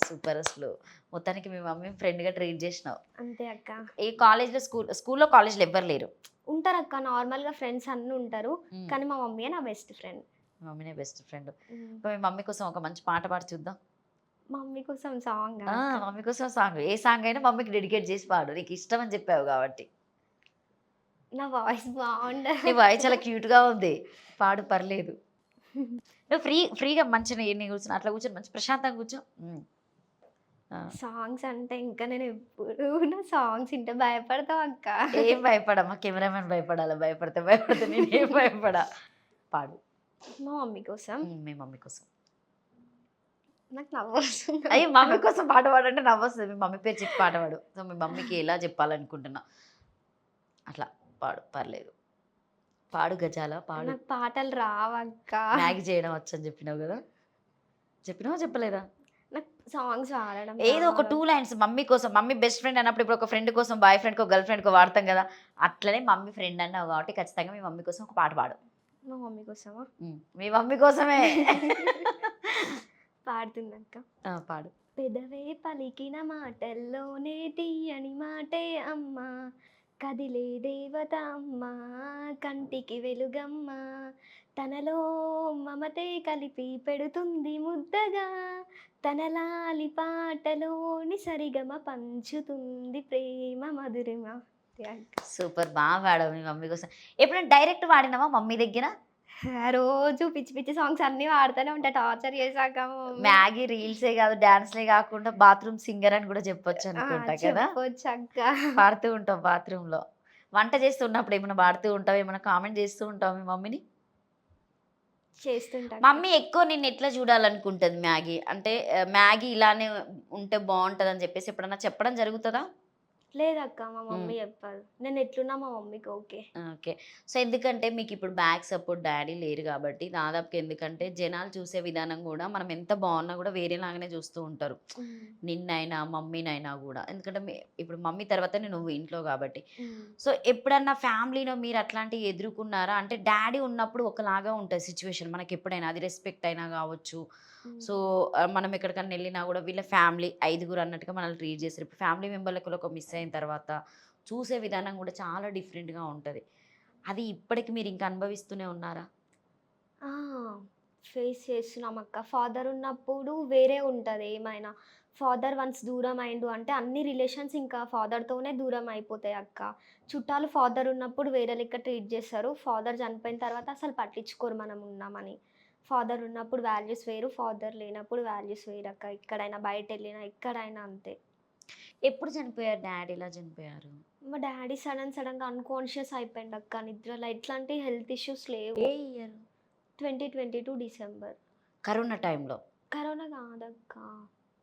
సూపర్ అసలు. మొత్తానికి మీ మమ్మీ ఫ్రెండ్గా ట్రీట్ చేసినావు. అంతే అక్క. ఏ కాలేజ్లో స్కూల్లో కాలేజ్లో ఎవ్వరు లేరు? ఉంటారు అక్క, నార్మల్గా ఫ్రెండ్స్ అన్నీ ఉంటారు, కానీ మా మమ్మీయే నా బెస్ట్ ఫ్రెండ్. మమ్మీనే బెస్ట్ ఫ్రెండ్. మీ మమ్మీ కోసం ఒక మంచి పాట పాడి చూద్దాం. మమ్మీ కోసం సాంగ్? మమ్మీ కోసం సాంగ్, ఏ సాంగ్ అయినా మమ్మీకి డెడికేట్ చేసి పాడు, నీకు ఇష్టం అని చెప్పావు కాబట్టి. నా వాయిస్ బాగుండదు. నీ వాయిస్ చాలా క్యూట్గా ఉంది, పాడు పర్లేదు. నువ్వు ఫ్రీగా మంచిగా ఎన్ని కూర్చొని అట్లా కూర్చొని మంచి ప్రశాంతంగా కూర్చో. సాంగ్స్ అంటే ఇంకా నేను ఎప్పుడు నా సాంగ్స్ ఇంటే భయపడతావు అక్క. ఏం భయపడమ్మా, కెమెరామెన్ భయపడాలా? భయపడితే నేనేం భయపడా. పాడు. మా మమ్మీ కోసం. మీ మమ్మీ కోసం. నాకు నవ్వు వస్తుంది. అయ్యి మమ్మీ కోసం పాట పాడంటే నవ్వు వస్తుంది. మీ మమ్మీ పేరు చెప్పి పాట పాడు. సో మీ మమ్మీకి ఎలా చెప్పాలనుకుంటున్నా అట్లా పాడు పర్లేదు. పాడు గజాల పాడు. నాకు పాటలు రావక్క. మ్యాగీ చేయడం వచ్చని చెప్పినావు కదా, చెప్పినావా చెప్పలేదా? నాకు సాంగ్స్ పాడడం ఏదో ఒక 2 లైన్స్ మమ్మీ కోసం. మమ్మీ బెస్ట్ ఫ్రెండ్ అన్నప్పుడు ఇప్పుడు ఒక ఫ్రెండ్ కోసం బాయ్ ఫ్రెండ్కో గర్ల్ ఫ్రెండ్కో వాడతాం కదా, అట్లనే మమ్మీ ఫ్రెండ్ అన్నావు కాబట్టి ఖచ్చితంగా మీ మమ్మీ కోసం ఒక పాట పాడు. మా మమ్మీ కోసమా? మీ మమ్మీ కోసమే పాడుతుందక్క. పాడు. పెదవే పలికిన మాటల్లోనే తీయని మాటే అమ్మా, కదిలే దేవత అమ్మా, కంటికి వెలుగమ్మా, తనలో మమతే కలిపి పెడుతుంది ముద్దగా, తనలాలి పాటలోని సరిగమ పంచుతుంది ప్రేమ మధురిమ. సూపర్, బాగా పాడావు మీ మమ్మీ కోసం. ఎప్పుడైనా డైరెక్ట్ వాడినావా మమ్మీ దగ్గర? రోజు పిచ్చి పిచ్చి సాంగ్స్ అన్ని వాడుతూనే ఉంటా, టార్చర్ చేశాక. మ్యాగీ రీల్సే కాదు డాన్స్లే కాకుండా బాత్రూమ్ సింగర్ అని కూడా చెప్పొచ్చు అనుకుంటా కదా. అక్క పాడుతూ ఉంటావు బాత్రూమ్ లో, వంట చేస్తున్నప్పుడు ఏమైనా పాడుతూ ఉంటావు, ఏమైనా కామెంట్ చేస్తూ ఉంటావు మీ మమ్మీని? చేస్తుంటా. మమ్మీ ఎక్కువ నిన్ను ఎట్లా చూడాలనుకుంటుంది మ్యాగీ అంటే మ్యాగీ ఇలానే ఉంటే బాగుంటుంది అని చెప్పేసి ఎప్పుడన్నా చెప్పడం జరుగుతుందా? లేదక్క మా మమ్మీ చెప్పదు. నేను ఎట్లున్నా మా మమ్మీకి ఓకే. ఓకే. సో, ఎందుకంటే మీకిప్పుడు బ్యాక్ సపోర్ట్ డ్యాడీ లేరు గాబట్టి దాదాపుగా ఎందుకంటే జనాలు చూసే విధానం గూడా మనం ఎంత బావున్నా గూడా వేరేలాగానే చూస్తూ ఉంటారు. నిన్నైనా, మమ్మీనైనా గూడా. ఎందుకంటే ఇప్పుడు మమ్మీ తర్వాతనే నువ్వు ఇంట్లో గాబట్టి. సో, ఎప్పుడన్నా ఫ్యామిలీలో మీరు అట్లాంటివి ఎదుర్కొన్నారా? అంటే డ్యాడీ ఉన్నప్పుడు ఒకలాగా ఉంటది సిట్యుయేషన్ మనకెప్పుడైనా. అది రెస్పెక్ట్ అయినా గావచ్చు. సో, మనం ఎక్కడికన్నా ఎళ్ళినా గూడా వీళ్ళ ఫ్యామిలీ ఐదుగురు అన్నట్టుగా మనల్ని ట్రీట్ చేస్తారు. ఇప్పుడు ఫ్యామిలీ మెంబర్‌లు ఒకళ్ళొక మిస్ అయిన తర్వాత చూసే విధానం గూడా చాలా డిఫరెంట్‌గా ఉంటది. అది ఇప్పటికి మీరింక అనుభవిస్తూనే ఉన్నారా? ఆ! ఫేస్ చేస్తున్నాం అక్క. ఫాదర్ ఉన్నప్పుడు వేరే ఉంటది ఏమైనా. ఫాదర్ వన్స్ దూరం అయిండు అంటే అన్ని రిలేషన్స్ ఇంకా ఫాదర్‌తోనే దూరం అయిపోతాయి అక్క. చుట్టాలు ఫాదర్ ఉన్నప్పుడు వేరే లెక్క ట్రీట్ చేస్తారు. ఫాదర్ చనిపోయిన తర్వాత అసలు పట్టించుకోరు మనం ఉన్నామని. ఫాదర్ ఉన్నప్పుడు వాల్యూస్ వేరు. ఫాదర్ లేనప్పుడు వాల్యూస్ వేరక్క. ఎక్కడైనా బయటెళ్ళినా ఎక్కడైనా అంతే. ఎప్పుడు చనిపోయారు డ్యాడీ? ఎలా చనిపోయారు? మా డ్యాడీ సడెన్‌గా అన్‌కాన్షియస్ అయిపోయిండక్క నిద్రలో. ఎట్లాంటి హెల్త్ ఇష్యూస్ లేవు. ఏ ఇయర్? 2022 డిసెంబర్. కరోనా టైంలో. కరోనా కాదక్క.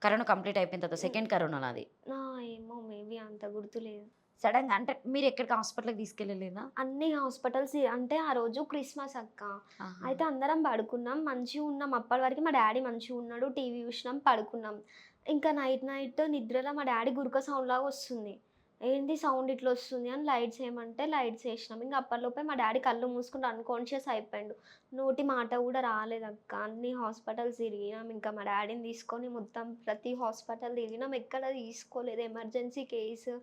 కరోనా కంప్లీట్ అయిపోయిన తర్వాత సెకండ్ కరోనా నాది. ఆ! ఏమో మేబీ అంత గుర్తులేదు. సడెన్‌గా అంటే మీరెక్కడికి హాస్పిటల్‌కి తీసుకెళ్ళలేదా? అన్ని హాస్పిటల్స్ అంటే ఆ రోజు క్రిస్మస్ అక్క. ఆహా! అయితే అందరం పడుకున్నాం. మంచిగున్నాం. అప్పటి వరకు మా డ్యాడీ మంచిగున్నాడు. టీవీ చూసినాం, పడుకున్నాం. ఇంకా నైట్ నిద్రలో మా డ్యాడీ గురక సౌండ్‌లాగా వస్తుంది. ఏంది సౌండ్ ఇట్లా వస్తుంది అని లైట్స్ ఏయమంటే లైట్స్ ఏసినాం. ఇంక అప్పటిలోపే మా డ్యాడీ కళ్ళు మూసుకుంటూ అన్‌కాన్షియస్ అయిపోయిండు. నోటి మాట కూడా రాలేదక్క. అన్ని హాస్పిటల్స్ తిరిగినాం. ఇంకా మా డ్యాడీని తీసుకొని మొత్తం ప్రతి హాస్పిటల్ తిరిగినాం. ఎక్కడ తీసుకోలేదు. ఎమర్జెన్సీ కేసు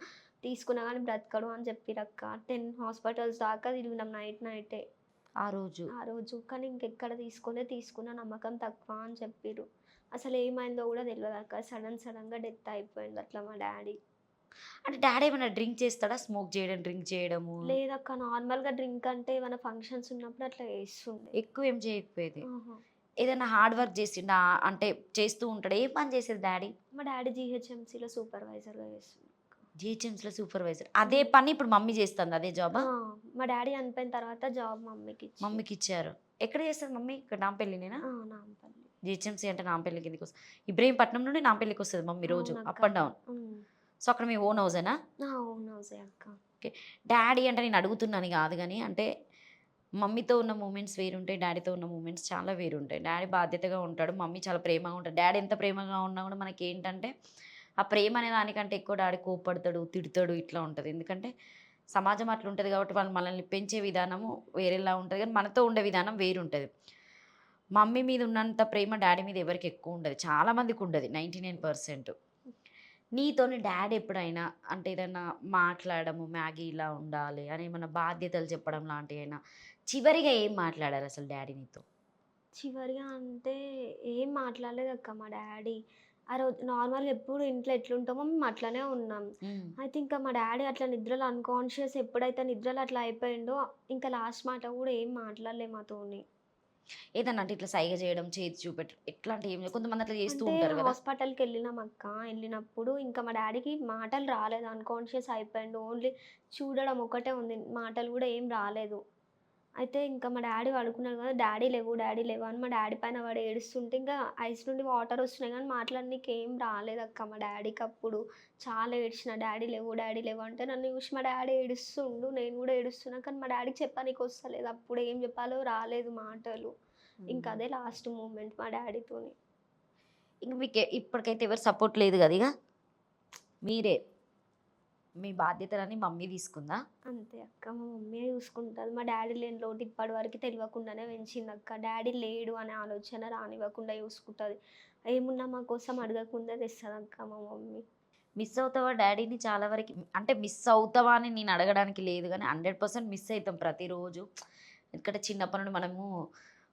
తీసుకున్నా గానీ బ్రతకడు అని చెప్పిరక్క. 10 హాస్పిటల్స్ దాకా తిరిగినాం నైటే. ఆ రోజు. ఆ రోజు. కానీ ఇంకెక్కడ తీసుకోలే. తీసుకున్న నమ్మకం తక్కువ అని చెప్పిర్రు. అసలు ఏమైందో గూడా తెలవదక్క. సడెన్‌గా డెత్ అయిపోయిండు అట్లా మా డ్యాడీ. అంటే డ్యాడీ ఏమైనా డ్రింక్ చేస్తాడా? స్మోక్ చేయడం, డ్రింక్ చేయడము? లేదక్క. నార్మల్‌గా డ్రింక్ అంటే ఏమైనా ఫంక్షన్స్ ఉన్నప్పుడు అట్లా చేస్తుండే. ఎక్కువేం చేయకపోయేది. ఆహా! ఏదైనా హార్డ్ వర్క్ చేసిండా? అంటే చేస్తూ ఉంటాడా? ఏ పని చేసేది డ్యాడీ? మా డ్యాడీ జీహెచ్ఎంసీలో సూపర్వైజర్‌గా చేస్తుండు. జీహెచ్ఎంసీలో సూపర్వైజర్. అదే పని ఇప్పుడు మమ్మీ చేస్తుంది. అదే జాబా? ఆ! మా డ్యాడీ చనిపోయిన తర్వాత జాబ్ మమ్మీకిచ్చి. మమ్మీకిచ్చారు. ఎక్కడ చేస్తది మమ్మీ? ఇక్కడ నాంపల్లినేనా? ఆ! నాంపల్లి. జీహెచ్ఎంసీ అంటే నాంపల్లి కిందకొస్తది. ఇబ్రహీంపట్నం నుండి నాంపల్లికొస్తది మమ్మీ రోజు అవునక్క. Up and down. హ్మ్. సో, అక్కడ మీ ఓన్ హౌసేనా? ఆ! ఓన్ హౌసే అక్క. ఓకే. డ్యాడీ అంటే నేను అడుగుతున్నాను గాదు గానీ, అంటే మమ్మీతో ఉన్న మూమెంట్స్ వేరుంటాయి. డ్యాడీతో ఉన్న మూమెంట్స్ చాలా వేరుంటాయి. డ్యాడీ బాధ్యతగా ఉంటాడు. మమ్మీ చాలా ప్రేమగా ఉంటది. డ్యాడీ ఎంత ప్రేమగా ఉన్నా గూడా మనకేంటంటే, ఆ ప్రేమ అనే దానికంటే ఎక్కువ డ్యాడీ కోప్పడతాడు, తిడతాడు ఇట్లా ఉంటది. ఎందుకంటే, సమాజం అట్లుంటది గాబట్టి వాళ్ళు మనల్ని పెంచే విధానము వేరేలా ఉంటది గానీ, మనతో ఉండే విధానం వేరుంటది. మమ్మీ మీద ఉన్నంత ప్రేమ డ్యాడీ మీద ఎవరికీ ఎక్కువుండదు. చాలా మందికుండది 99%. నీతోని డ్యాడీ ఎప్పుడైనా అంటే ఏదన్నా మాట్లాడము, మ్యాగీ ఇలా ఉండాలి అని ఏమన్నా బాధ్యతలు చెప్పడం లాంటియైనా చివరిగా ఏం మాట్లాడారసలు డ్యాడీ నీతో? చివరిగా అంటే ఏం మాట్లాడలేదక్క మా డ్యాడీ. ఆ రోజు నార్మల్‌గా ఎప్పుడు ఇంట్లో ఎట్లుంటామో మేము అట్లనే ఉన్నాం. హ్మ్. అయితే ఇంకా మా డ్యాడీ అట్లా నిద్రలో అన్‌కాన్షియస్ ఎప్పుడైతే నిద్రలో అట్లా అయిపోయిండో, ఇంకా లాస్ట్ మాట కూడా ఏం మాట్లాడలే మాతోని. ఏదన్నా అంటే ఇట్లా సైగ చేయడం, చేతి చూపెట్టడం ఇట్లాంటివి ఏమి కొంతమంది అట్లా చేస్తూ అంటే ఉంటారు గదా! హాస్పిటల్‌కెళ్ళినాం అక్క. ఎళ్ళినప్పుడు ఇంకా మా డ్యాడీకి మాటలు రాలేదు. అన్‌కాన్షియస్ అయిపోయిండు. ఓన్లీ చూడడం ఒకటే ఉంది. మాటలు కూడా ఏం రాలేదు. అయితే ఇంకా మా డ్యాడీ పడుకున్నాడు కదా! డ్యాడీ లేవు అని మా డ్యాడీ పైన పడి ఏడుస్తుంటే ఇంకా ఐస్ నుండి వాటర్ వస్తున్నాయి కానీ మాట్లాడనీకి ఏం రాలేదక్క మా డ్యాడీకప్పుడు. చాలా ఏడ్చిన డ్యాడీ లేవు అంటే నన్ను చూసి మా డ్యాడీ ఏడుస్తుండు. నేను కూడా ఏడుస్తున్నా. కానీ మా డ్యాడీకి చెప్పనీకి వస్తలేదు. అప్పుడు ఏం చెప్పాలో రాలేదు మాటలు. ఇంక హ్మ్. అదే లాస్ట్ మూమెంట్ మా డ్యాడీతోని. ఇంక మీకు ఇప్పటికైతే ఎవరు సపోర్ట్ లేదు గదా ఇగ? మీరే. మీ బాధ్యతలన్నీ మమ్మీ తీసుకుందా? అంతే అక్క. మా మమ్మీయే చూసుకుంటది. మా డ్యాడీ లేని లోటు ఇప్పటివరకు తెలవకుండానే పెంచిందక్క. డ్యాడీ లేడు అనే ఆలోచన రానివ్వకుండా చూసుకుంటది. ఏమున్నా మా కోసం అడగకుండా తెస్తదక్క మా మమ్మీ. మిస్ అవుతావా డ్యాడీని చాలా వరకి? అంటే మిస్ అవుతావా అని నేను అడగడానికి లేదు గానీ 100% మిస్ అయితాం ప్రతిరోజు. ఎందుకంటే చిన్నప్పటి నుండి మనము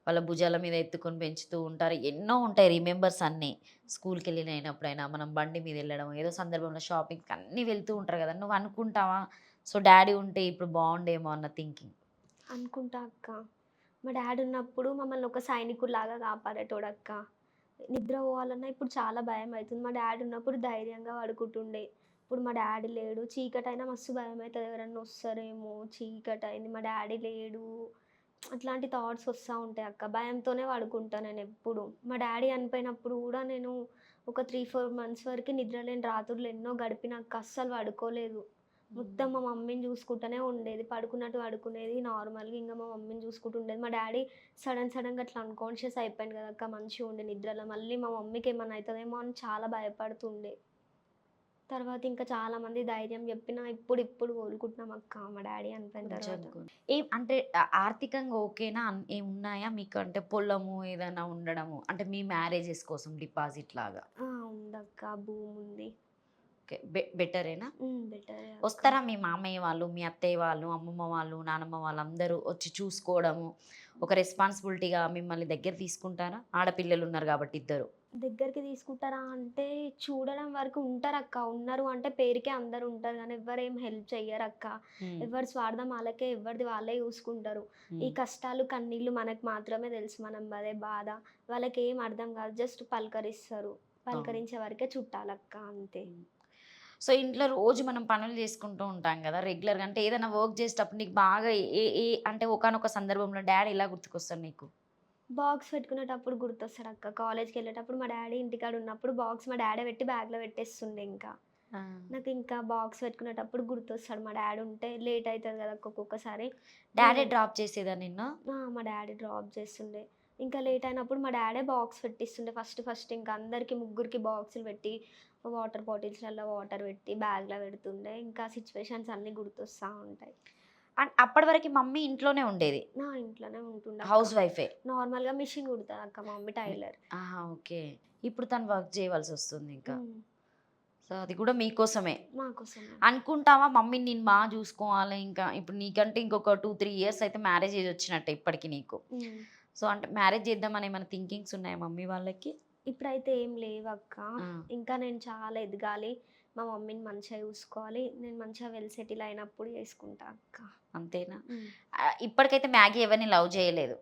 వాళ్ళ భుజాల మీద ఎత్తుకొని పెంచుతూ ఉంటారు. ఎన్నో ఉంటాయి రిమెంబర్స్ అన్నీ. స్కూల్‌కెళ్ళినప్పుడైనా మనం బండి మీద వెళ్ళడం, ఏదో సందర్భంలో షాపింగ్‌కి అన్నీ వెళ్తూ ఉంటారు గదా! నువ్వు అనుకుంటావా? సో, డ్యాడీ ఉంటే ఇప్పుడు బావుండేమో అన్న థింకింగ్. అనుకుంటా అక్క. మా డ్యాడీ ఉన్నప్పుడు మమ్మల్ని ఒక సైనికుడిలాగా కాపాడేటోడక్క. నిద్ర పోవాలన్నా ఇప్పుడు చాలా భయమైతుంది. మా డ్యాడీ ఉన్నప్పుడు ధైర్యంగా పడుకుంటుండే. ఇప్పుడు మా డ్యాడీ లేడు. చీకటైనా మస్తు భయమైతది. ఎవరన్నా వస్తారేమో, చీకటయింది, మా డ్యాడీ లేడు. అట్లాంటి థాట్స్ వస్తా ఉంటాయి అక్క. భయంతోనే పడుకుంటా నేనెప్పుడు. మా డ్యాడీ చనిపోయినప్పుడు గూడా నేను ఒక 3-4 మంత్స్ వరకు నిద్రలేని రాత్రులు ఎన్నో గడిపినాక అస్సలు పడుకోలేదు. మొత్తం మా మమ్మీని చూసుకుంటూనే ఉండేది. పడుకున్నట్టు పడుకునేది నార్మల్‌గా. ఇంక మా మమ్మీని చూసుకుంటూ ఉండేది. మా డ్యాడీ సడన్‌గా అట్లా అన్‌కాన్షియస్ అయిపోయిండు కదక్క మంచిగా ఉండే నిద్రలో. మళ్ళీ మా మమ్మీకి ఏమన్నా అయితదేమో అని చాలా భయపడుతుండే. తర్వాత ఇంకా చాలామంది ధైర్యం చెప్పినా ఇప్పుడు కోలుకుంటున్నాం అక్క మా డ్యాడీ చనిపోయిన తర్వాత. ఏం అంటే ఆర్థికంగా ఓకేనా? ఏమున్నాయా మీకు? అంటే పొలము ఏదైనా ఉండడము, అంటే మీ మ్యారేజెస్ కోసం డిపాజిట్ లాగా? ఉందక్క. భూమి ఉంది. ఓకే. బెటరేనా? బెటరే అక్క. వస్తారా మీ మామయ్య వాళ్ళు, మీ అత్తయ్య వాళ్ళు, అమ్మమ్మ వాళ్ళు, నానమ్మ వాళ్ళు అందరూ వచ్చి చూసుకోవడము, ఒక రెస్పాన్సిబిలిటీగా మిమ్మల్ని దగ్గర తీసుకుంటారా? ఆడపిల్లలు ఉన్నారు కాబట్టి ఇద్దరు. దగ్గరికి తీసుకుంటారా అంటే చూడడం వరకు ఉంటారక్క. ఉన్నారు అంటే పేరుకే అందరూ ఉంటారు కానీ ఎవ్వరేం హెల్ప్ చెయ్యరక్క. ఎవరి స్వార్థం వాళ్ళకే, ఎవరిది వాళ్ళే చూసుకుంటారు. ఈ కష్టాలు కన్నీళ్ళు మనకు మాత్రమే తెలుసు. మనం పడే బాధ వాళ్ళకేం అర్థం కాదు. జస్ట్ పలకరిస్తారు. పలకరించే వరకే చుట్టాలక్క అంతే. సో ఇంట్లో రోజు మనం పనులు చేసుకుంటూ ఉంటాం కదా రెగ్యులర్గా. అంటే ఏదైనా వర్క్ చేసేటప్పుడు నీకు బాగా ఏ ఏ అంటే ఒకానొక సందర్భంలో డాడీ ఎలా గుర్తుకొస్తాడు నీకు? బాక్స్ పెట్టుకునేటప్పుడు గుర్తొస్తాడక్క. కాలేజ్‌కి వెళ్ళేటప్పుడు మా డ్యాడీ ఇంటికాడ ఉన్నప్పుడు బాక్స్ మా డ్యాడే పెట్టి బ్యాగ్‌లో పెట్టేస్తుండే ఇంకా. నాకు ఇంకా బాక్స్ పెట్టుకునేటప్పుడు గుర్తొస్తాడు. మా డ్యాడీ ఉంటే లేట్ అవుతుంది కదా ఒక్కొక్కసారి. డాడీ డ్రాప్ చేసేదా నిన్ను? మా డ్యాడీ డ్రాప్ చేస్తుండే. ఇంకా లేట్ అయినప్పుడు మా డ్యాడే బాక్స్ పెట్టిస్తుండే. ఫస్ట్ ఇంకా అందరికి ముగ్గురికి బాక్సులు పెట్టి వాటర్ బాటిల్స్‌లలో వాటర్ పెట్టి బ్యాగ్‌లో పెడుతుండే. ఇంకా సిచ్యువేషన్స్ అన్నీ గుర్తొస్తా ఉంటాయి. అప్పటి వరకు మమ్మీ ఇంట్లోనే ఉండేది? నా ఇంట్లోనే ఉంటుండే. హౌస్ వైఫే? నార్మల్‌గా మిషన్ కుడతది అక్క మా మమ్మీ టైలర్. ఓకే. ఇప్పుడు తను వర్క్ చేయవలసి వస్తుంది ఇంకా. హ్మ్. సో అది కూడా మీకోసమే మా కోసమే. అనుకుంటావా? మమ్మీని నేను బాగా చూసుకోవాలి ఇంకా. ఇప్పుడు నీకంటే ఇంకొక 2-3 ఇయర్స్ అయితే మ్యారేజ్ ఏజ్ వచ్చినట్టే ఇప్పటికి నీకు. సో అంటే మ్యారేజ్ చేద్దామని ఏమైనా థింకింగ్స్ ఉన్నాయా మమ్మీ వాళ్ళకి? ఇప్పుడైతే ఏం లేవక్క. ఇంకా నేను చాలా ఎదగాలి. మా మమ్మీని మంచిగా చూసుకోవాలి. నేను మంచిగా వెల్ సెటిల్ అయినప్పుడు చేసుకుంటా అక్క. అంతేనా? ఇప్పటికైతే మ్యాగీ ఎవరిని లవ్ చేయలేదు?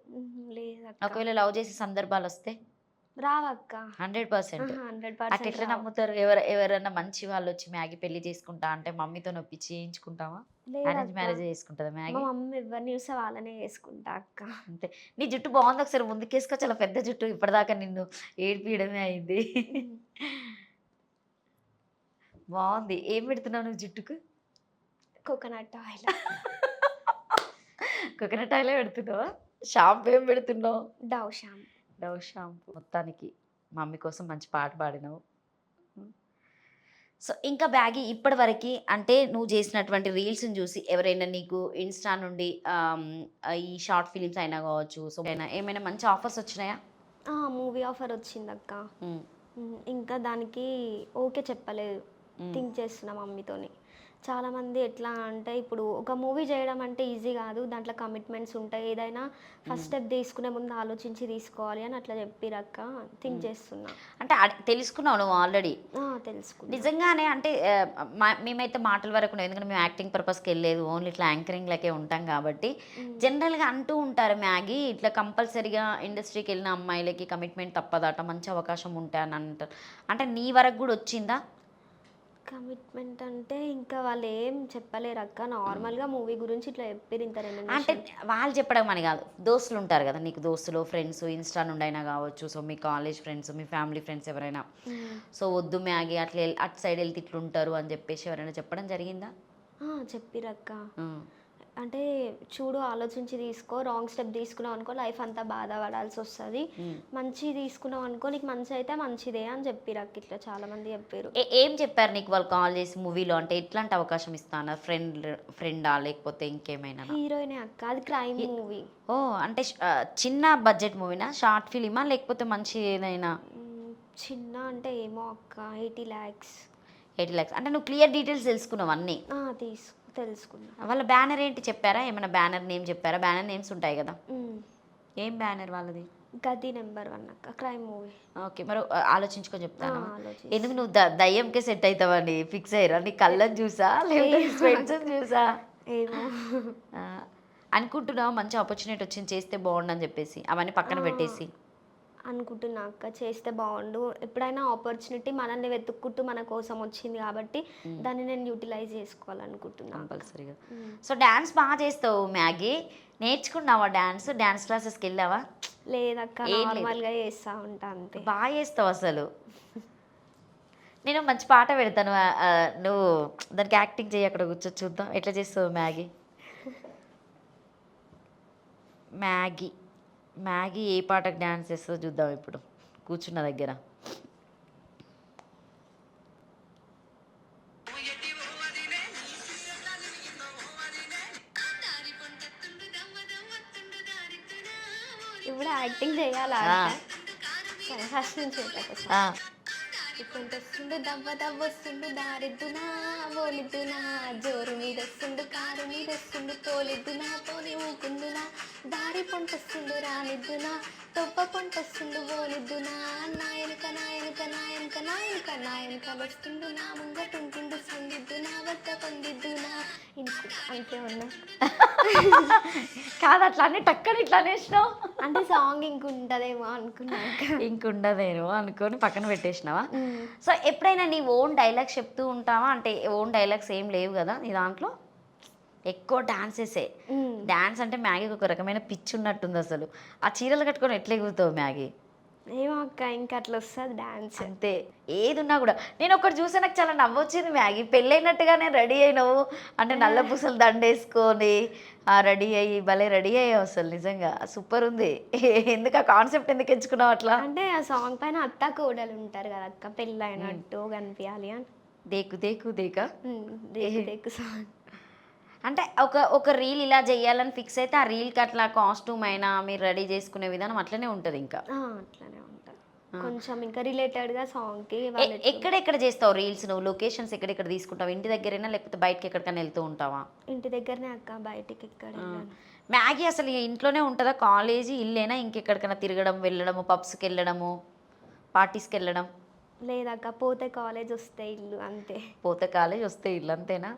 లేదక్క. ఒకవేళ లవ్ చేసే సందర్భాలు వస్తే? రావక్క. 100%. 100% అట్లా ఎట్లా నమ్ముతారు? ఎవరైనా మంచి వాళ్ళు వచ్చి మ్యాగీ పెళ్లి చేసుకుంటా అంటే మమ్మీతో నొప్పించి చేయించుకుంటావా? అరేంజ్ మ్యారేజ్ చేసుకుంటుందా మా మ్యాగీ? మమ్మీ ఎవరిని చూస్తే వాళ్ళనే చేసుకుంటా అక్క. అంతే. నీ జుట్టు బాగుంది, ఒకసారి ముందుకేసుకో. చాలా పెద్ద జుట్టు, ఇప్పటిదాకా నిన్ను ఏడిపియడమే అయింది. బాగుంది. ఏం పెడుతున్నావు నువ్వు జుట్టుకు? Coconut oil. కోకోనట్ ఆయిలే పెడుతున్నావా? షాంపూ ఏం పెడుతున్నావు? Dove shampoo. Dove shampoo. మొత్తానికి మమ్మీ కోసం మంచి పాట పాడినావు. సో ఇంకా బ్యాగీ ఇప్పటి వరకు అంటే నువ్వు చేసినటువంటి రీల్స్ని చూసి ఎవరైనా నీకు ఇన్స్టా నుండి ఈ షార్ట్ ఫిలిమ్స్ అయినా కావచ్చు, సో ఏమైనా మంచి ఆఫర్స్ వచ్చినాయా? మూవీ ఆఫర్ వచ్చిందక్క. ఇంకా దానికి ఓకే చెప్పలేదు. థింక్ చేస్తున్నా మమ్మీతోని. చాలామంది ఎట్లా అంటే ఇప్పుడు ఒక మూవీ చేయడం అంటే ఈజీ కాదు. దాంట్లో కమిట్మెంట్స్ ఉంటాయి. ఏదైనా ఫస్ట్ స్టెప్ తీసుకునే ముందు ఆలోచించి తీసుకోవాలి అని అట్లా చెప్పిరక్క. థింక్ చేస్తున్నా. అంటే తెలుసుకున్నావు నువ్వు ఆల్రెడీ? తెలుసుకున్నా. నిజంగానే అంటే మేమైతే మాటల వరకు, ఎందుకంటే మేము యాక్టింగ్ పర్పస్కి వెళ్ళలేదు, ఓన్లీ ఇట్లా యాంకరింగ్లకే ఉంటాం కాబట్టి జనరల్గా అంటూ ఉంటారు మ్యాగీ ఇట్లా కంపల్సరీగా ఇండస్ట్రీకి వెళ్ళిన అమ్మాయిలకి కమిట్మెంట్ తప్పదట, మంచి అవకాశం ఉంటాయి అని అంటారు. అంటే నీ వరకు కూడా వచ్చిందా కమిట్మెంట్? అంటే ఇంకా వాళ్ళు ఏం చెప్పలేరు అక్క. నార్మల్గా మూవీ గురించి ఇట్లా చెప్పారు ఇంత అంటే వాళ్ళు చెప్పడం అని కాదు, దోస్తులు ఉంటారు కదా నీకు, దోస్తులు ఫ్రెండ్స్ ఇన్స్టా నుండి అయినా కావచ్చు, సో మీ కాలేజ్ ఫ్రెండ్స్, మీ ఫ్యామిలీ ఫ్రెండ్స్ ఎవరైనా, సో వద్దు మ్యాగీ అట్లా అటు సైడ్ వెళ్తే ఇట్లుంటారు అని చెప్పేసి ఎవరైనా చెప్పడం జరిగిందా? చెప్పిరక్క. అంటే చూడు, ఆలోచించి తీసుకో. రాంగ్ స్టెప్ తీసుకున్నావు అనుకో లైఫ్ అంతా బాధపడాల్సి వస్తుంది. మంచి తీసుకున్నావు అనుకో నీకు మంచి అయితే మంచిదే అని చెప్పిరక్క. ఇట్లా చాలా మంది చెప్పారు. ఏం చెప్పారు నీకు వాళ్ళు కాల్ చేసి మూవీలో? అంటే ఎట్లాంటి అవకాశం ఇస్తాను? ఫ్రెండా లేకపోతే ఇంకేమైనా? హీరోయినే అక్క. అది క్రైమ్ మూవీ. ఓ అంటే చిన్న బడ్జెట్ మూవీనా, షార్ట్ ఫిలిమా లేకపోతే మంచి ఏదైనా? చిన్న అంటే ఏమో అక్క 80 lakhs. 80 lakhs. అంటే నువ్వు క్లియర్ డీటెయిల్స్ తెలుసుకున్నావు అన్నీ? తెలుసుకున్నా. వాళ్ళ బ్యానర్ ఏంటి చెప్పారా? ఏమైనా బ్యానర్ నేమ్ చెప్పారా? బ్యానర్ నేమ్స్ ఉంటాయి కదా, ఏం బ్యానర్ వాళ్ళది? గది నెంబర్ 1 అక్క. Crime movie. ఓకే. మరి ఆలోచించుకొని చెప్తాను. ఎందుకు నువ్వు దయ్యంకే సెట్ అవుతావని ఫిక్స్ అయ్యారా? నీ కళ్ళని చూసా లేకపోతే ఫ్రెండ్స్ చూసా ఏమో అనుకుంటున్నావు? మంచి ఆపర్చునిటీ వచ్చింది, చేస్తే బాగుండని చెప్పేసి అవన్నీ పక్కన పెట్టేసి అనుకుంటున్నా అక్క. చేస్తే బాగుండు. ఎప్పుడైనా ఆపర్చునిటీ మనల్ని వెతుక్కుంటూ మన కోసం వచ్చింది కాబట్టి దాన్ని నేను యూటిలైజ్ చేసుకోవాలనుకుంటున్నా కంపల్సరీగా. సో డ్యాన్స్ బాగా చేస్తావు మ్యాగీ, నేర్చుకున్నావా? డ్యాన్స్ క్లాసెస్కి వెళ్ళావా? లేదక్క, నార్మల్గా చేస్తా ఉంటా అంతే. బాగా చేస్తావు అసలు. నేను మంచి పాట పెడతాను, నువ్వు దానికి యాక్టింగ్ చేయి, అక్కడ కూర్చో చూద్దాం ఎట్లా చేస్తావు మ్యాగీ. మ్యాగీ మ్యాగీ ఏ పాటకు డ్యాన్స్ చేస్తుందో చూద్దాం ఇప్పుడు కూర్చున్న దగ్గర. ఇప్పుడు యాక్టింగ్ చేయాలా ఆ. ఫస్ట్ నుంచి చెప్పేసి. ఆ, వస్తుండు దవ్వ దవ్వ వస్తుండు దారిద్దునా ఓలిద్దునా జోరు మీద వస్తుండు కారు మీద వస్తుండు తోలిద్దునా తోలి ఊకుందునా దారి పొంటొస్తుండు రానిద్దునా తొప్ప పొంటొస్తుండు ఓలిద్దునా నాయనక నాయనక నాయనక నాయనక నాయనక వస్తుండు నా ముంగటుంటుండు సందిద్దునా వద్ద పొందిద్దునా ఇంకో అంతే ఉన్నా. కాదు అట్లా అన్నీ టక్కని ఇట్లా అనేసినావు. అంటే సాంగ్ ఇంకుంటదేమో అనుకున్నాక. ఇంకుండదేమో అనుకొని పక్కన పెట్టేసినావా. సో ఎప్పుడైనా నీ ఓన్ డైలాగ్స్ చెప్తూ ఉంటావా? అంటే ఓన్ డైలాగ్స్ ఏం లేవు కదా నీ దాంట్లో, ఎక్కువ డాన్సెసే. డాన్స్ అంటే మ్యాగీకి ఒక రకమైన పిచ్చి ఉన్నట్టుంది అసలు. ఆ చీరలు కట్టుకొని ఎట్లా ఎగురుతావు మ్యాగీ? ఏమో అక్క ఇంకా అట్లా వస్తుంది డాన్స్. అంతే, ఏది ఉన్నా కూడా. నేను ఒకటి చూస్తే నాకు చాలా నవ్వొచ్చింది మ్యాగీ, పెళ్ళైనట్టుగానే రెడీ అయినావు అంటే నల్ల పూసలు దండేసుకొని రెడీ అయ్యి భలే రెడీ అయ్యావు అసలు, నిజంగా సూపర్ ఉంది. ఎందుకు ఆ కాన్సెప్ట్ ఎందుకు ఎంచుకున్నావు అట్లా? అంటే ఆ సాంగ్ పైన అత్త కోడలు ఉంటారు కదా అక్క, పెళ్ళైనట్టు కనిపించాలి అని. దేకు దేకు దేకా దేకు దేకు సాంగ్. అంటే ఒక రీల్ ఇలా చేయాలని ఫిక్స్ అయితే ఆ రీల్కి అట్లా కాస్ట్యూమ్ అయినా మీరు రెడీ చేసుకునే విధానం అట్లనే ఉంటుంది ఇంకా. అట్లానే ఉంటుంది కొంచెం ఇంకా రిలేటెడ్గా సాంగ్కి. ఎక్కడెక్కడ చేస్తావు రీల్స్ నువ్వు? లొకేషన్స్ ఎక్కడెక్కడ తీసుకుంటావు? ఇంటి దగ్గరైనా లేకపోతే బయటకి ఎక్కడికైనా వెళ్తూ ఉంటావా? ఇంటి దగ్గరనే అక్క, బయటికి ఎక్కడ మ్యాగీ అసలు ఇంట్లోనే ఉంటుందా? కాలేజీ ఇల్లేనా ఇంకెక్కడికైనా తిరగడం వెళ్ళడము, పబ్స్కి వెళ్ళడము, పార్టీస్కి వెళ్ళడం? లేదక్క, పోతే కాలేజ్ వస్తే ఇల్లు అంతే. పోతే కాలేజ్ వస్తే ఇల్లు అంతేనా?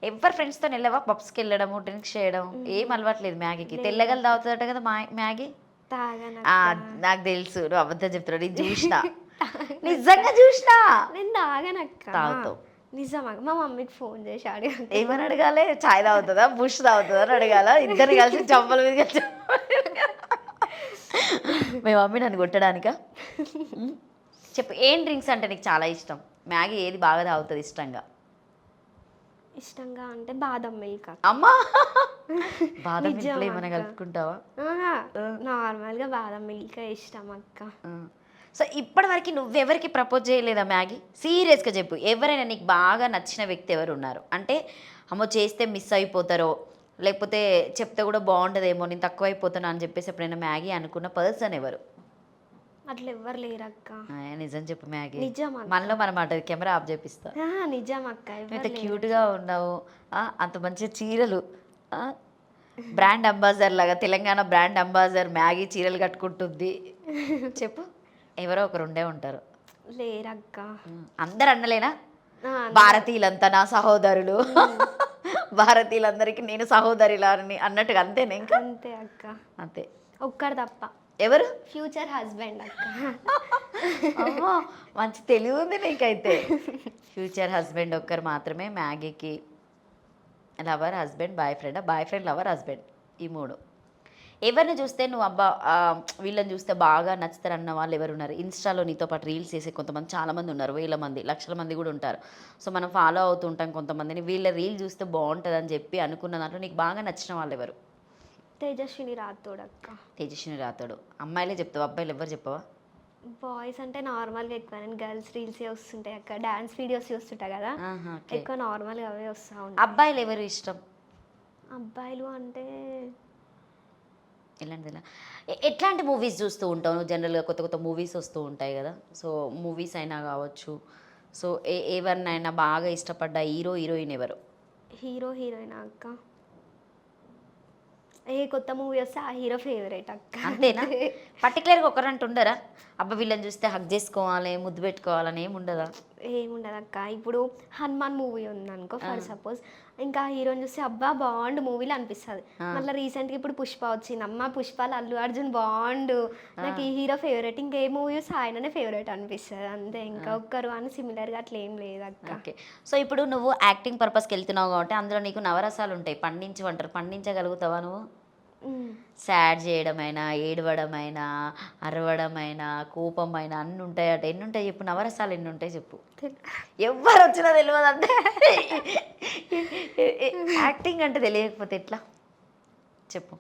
ఎవరు ఫ్రెండ్స్తో వెళ్ళవా పబ్స్కి వెళ్ళడము, డ్రింక్స్ చేయడం ఏం అలవాట్లేదు మ్యాగీకి? తెల్లగలు తాగుతుందట కదా మ్యాగీ. నాకు తెలుసు నువ్వు అబద్ధం చెప్తున్నావు, నేను చూసినా, నిజంగా చూసినా. నేను తాగనక్క. తాగుతావు? నిజమా? మా మమ్మీకి ఫోన్ చేసి అడిగా. ఏమని అడగాలి? చాయ్ తాగుతుందా బుష్ తాగుతుందా అని అడగాల? ఇద్దరు కలిసి చంపల మీద మీ మమ్మీ నన్ను కొట్టడానికా? చెప్పు, ఏం డ్రింక్స్ అంటే నీకు చాలా ఇష్టం? మ్యాగీ ఏది బాగా తాగుతుంది ఇష్టంగా? ఇష్టంగా అంటే బాదం మిల్క్. అమ్మా, బాదం మిల్క్ ఏమైనా కలుపుకుంటావా? నార్మల్గా బాదం మిల్క్ ఇష్టం అక్క. సో ఇప్పటివరకు నువ్వెవరికి ప్రపోజ్ చేయలేదా మ్యాగీ? సీరియస్గా చెప్పు, ఎవరైనా నీకు బాగా నచ్చిన వ్యక్తి ఎవరు ఉన్నారు? అంటే అమ్మో చేస్తే మిస్ అయిపోతారో, లేకపోతే చెప్తే కూడా బాగుంటుందేమో, నేను తక్కువ అయిపోతాను అని చెప్పేసి ఎప్పుడైనా మ్యాగీ అనుకున్న పర్సన్ ఎవరు? అట్లా ఎవ్వరు లేరక్క. నిజం చెప్పు మ్యాగీ, నిజం మనలో మనం మాట కెమెరా ఆఫ్ చేపిస్తా. నిజం అక్క, ఎంత క్యూట్గా ఉన్నావు, అంత మంచిగా చీరలు, బ్రాండ్ అంబాసిడర్ లాగా, తెలంగాణ బ్రాండ్ అంబాసిడర్ మ్యాగీ చీరలు కట్టుకుంటుంది. చెప్పు, ఎవరో ఒకరు ఉండే ఉంటారు. లేరక్క. అందరు అన్నలేనా? భారతీయులంతా నా సహోదరులు, భారతీయులందరికీ నేను సహోదరిలాని అన్నట్టుగా అంతేనా? ఇంకా అంతే అక్క, అంతే. ఒక్కరు తప్ప. ఎవరు? ఫ్యూచర్ హస్బెండ్ అక్క. అమ్మో, మంచి తెలివి ఉంది నీకైతే. ఫ్యూచర్ హస్బెండ్ ఒక్కరు మాత్రమే మ్యాగీకి. Lover, husband, boy friend, boy friend, lover, husband, ఈ మూడు. ఎవరిని చూస్తే నువ్వు అబ్బా వీళ్ళని చూస్తే బాగా నచ్చుతారన్న వాళ్ళు ఎవరు ఉన్నారు? ఇన్స్టాలో నీతో పాటు రీల్స్ చేసే కొంతమంది చాలామంది ఉన్నారు, వేల మంది, లక్షల మంది కూడా ఉంటారు. సో మనం ఫాలో అవుతుంటాం కొంతమందిని. వీళ్ళ రీల్ చూస్తే బాగుంటుంది అని చెప్పి అనుకున్న దాంట్లో నీకు బాగా నచ్చిన వాళ్ళు ఎవరు? తేజస్విని రాథోడ్ అక్క. తేజస్విని రాథోడ్. అమ్మాయిలే చెప్తావు, అబ్బాయిలు ఎవరు చెప్పవా? బాయ్స్ అంటే నార్మల్గా ఎక్కువ, నేను గర్ల్స్ రీల్సే వస్తుంటాయి అక్క, డాన్స్ వీడియోస్ చూస్తుంటాయి కదా, ఎక్కువ నార్మల్గా అవే వస్తూ ఉంటాయి. అబ్బాయిలు ఎవరు ఇష్టం? అబ్బాయిలు అంటే ఎలాంటిది? ఎట్లాంటి మూవీస్ చూస్తూ ఉంటావు నువ్వు? జనరల్గా కొత్త కొత్త మూవీస్ వస్తూ ఉంటాయి కదా, సో మూవీస్ అయినా కావచ్చు. సో ఎవరినైనా బాగా ఇష్టపడ్డ హీరో, హీరోయిన్ ఎవరు? హీరో, హీరోయిన్ అక్క, ఏ కొత్త మూవీ వస్తే ఆ హీరో ఫేవరెట్ అక్క. అంతేనా? పర్టికులర్గా ఒకరంటూ ఉండరా? అబ్బా వీళ్ళని చూస్తే హగ్ చేసుకోవాలి, ముద్దు పెట్టుకోవాలని ఏమి ఉండదా? ఏముండదు అక్క. ఇప్పుడు హనుమాన్ మూవీ ఉందనుకో ఫర్ సపోజ్, ఇంకా హీరోని చూస్తే అబ్బా బాండ్ మూవీలో అనిపిస్తుంది. మళ్ళీ రీసెంట్గా ఇప్పుడు పుష్ప వచ్చింది, అమ్మ పుష్పాలు అల్లు అర్జున్ బాండ్, నాకు ఈ హీరో ఫేవరెట్, ఇంకా ఏ మూవీ చూస్తే ఆయననే ఫేవరెట్ అనిపిస్తుంది అంతే. ఇంకా ఒక్కరు అని సిమిలర్గా అట్లా ఏం లేదు అక్క. ఓకే. సో ఇప్పుడు నువ్వు యాక్టింగ్ పర్పస్కి వెళ్తున్నావు కాబట్టి అందులో నీకు నవరసాలు ఉంటాయి, పండించమంటారు, పండించగలుగుతావా నువ్వు? సాడ్ చేయడమైనా, ఏడవడమైనా, అరవడమైనా, కోపమైనా అన్నీ ఉంటాయట. ఎన్ని ఉంటాయి చెప్పు? నవరసాలు ఎన్ని ఉంటాయి చెప్పు? ఎవరు వచ్చినా తెలియదు అంటే యాక్టింగ్ అంటే తెలియకపోతే ఎట్లా చెప్పు?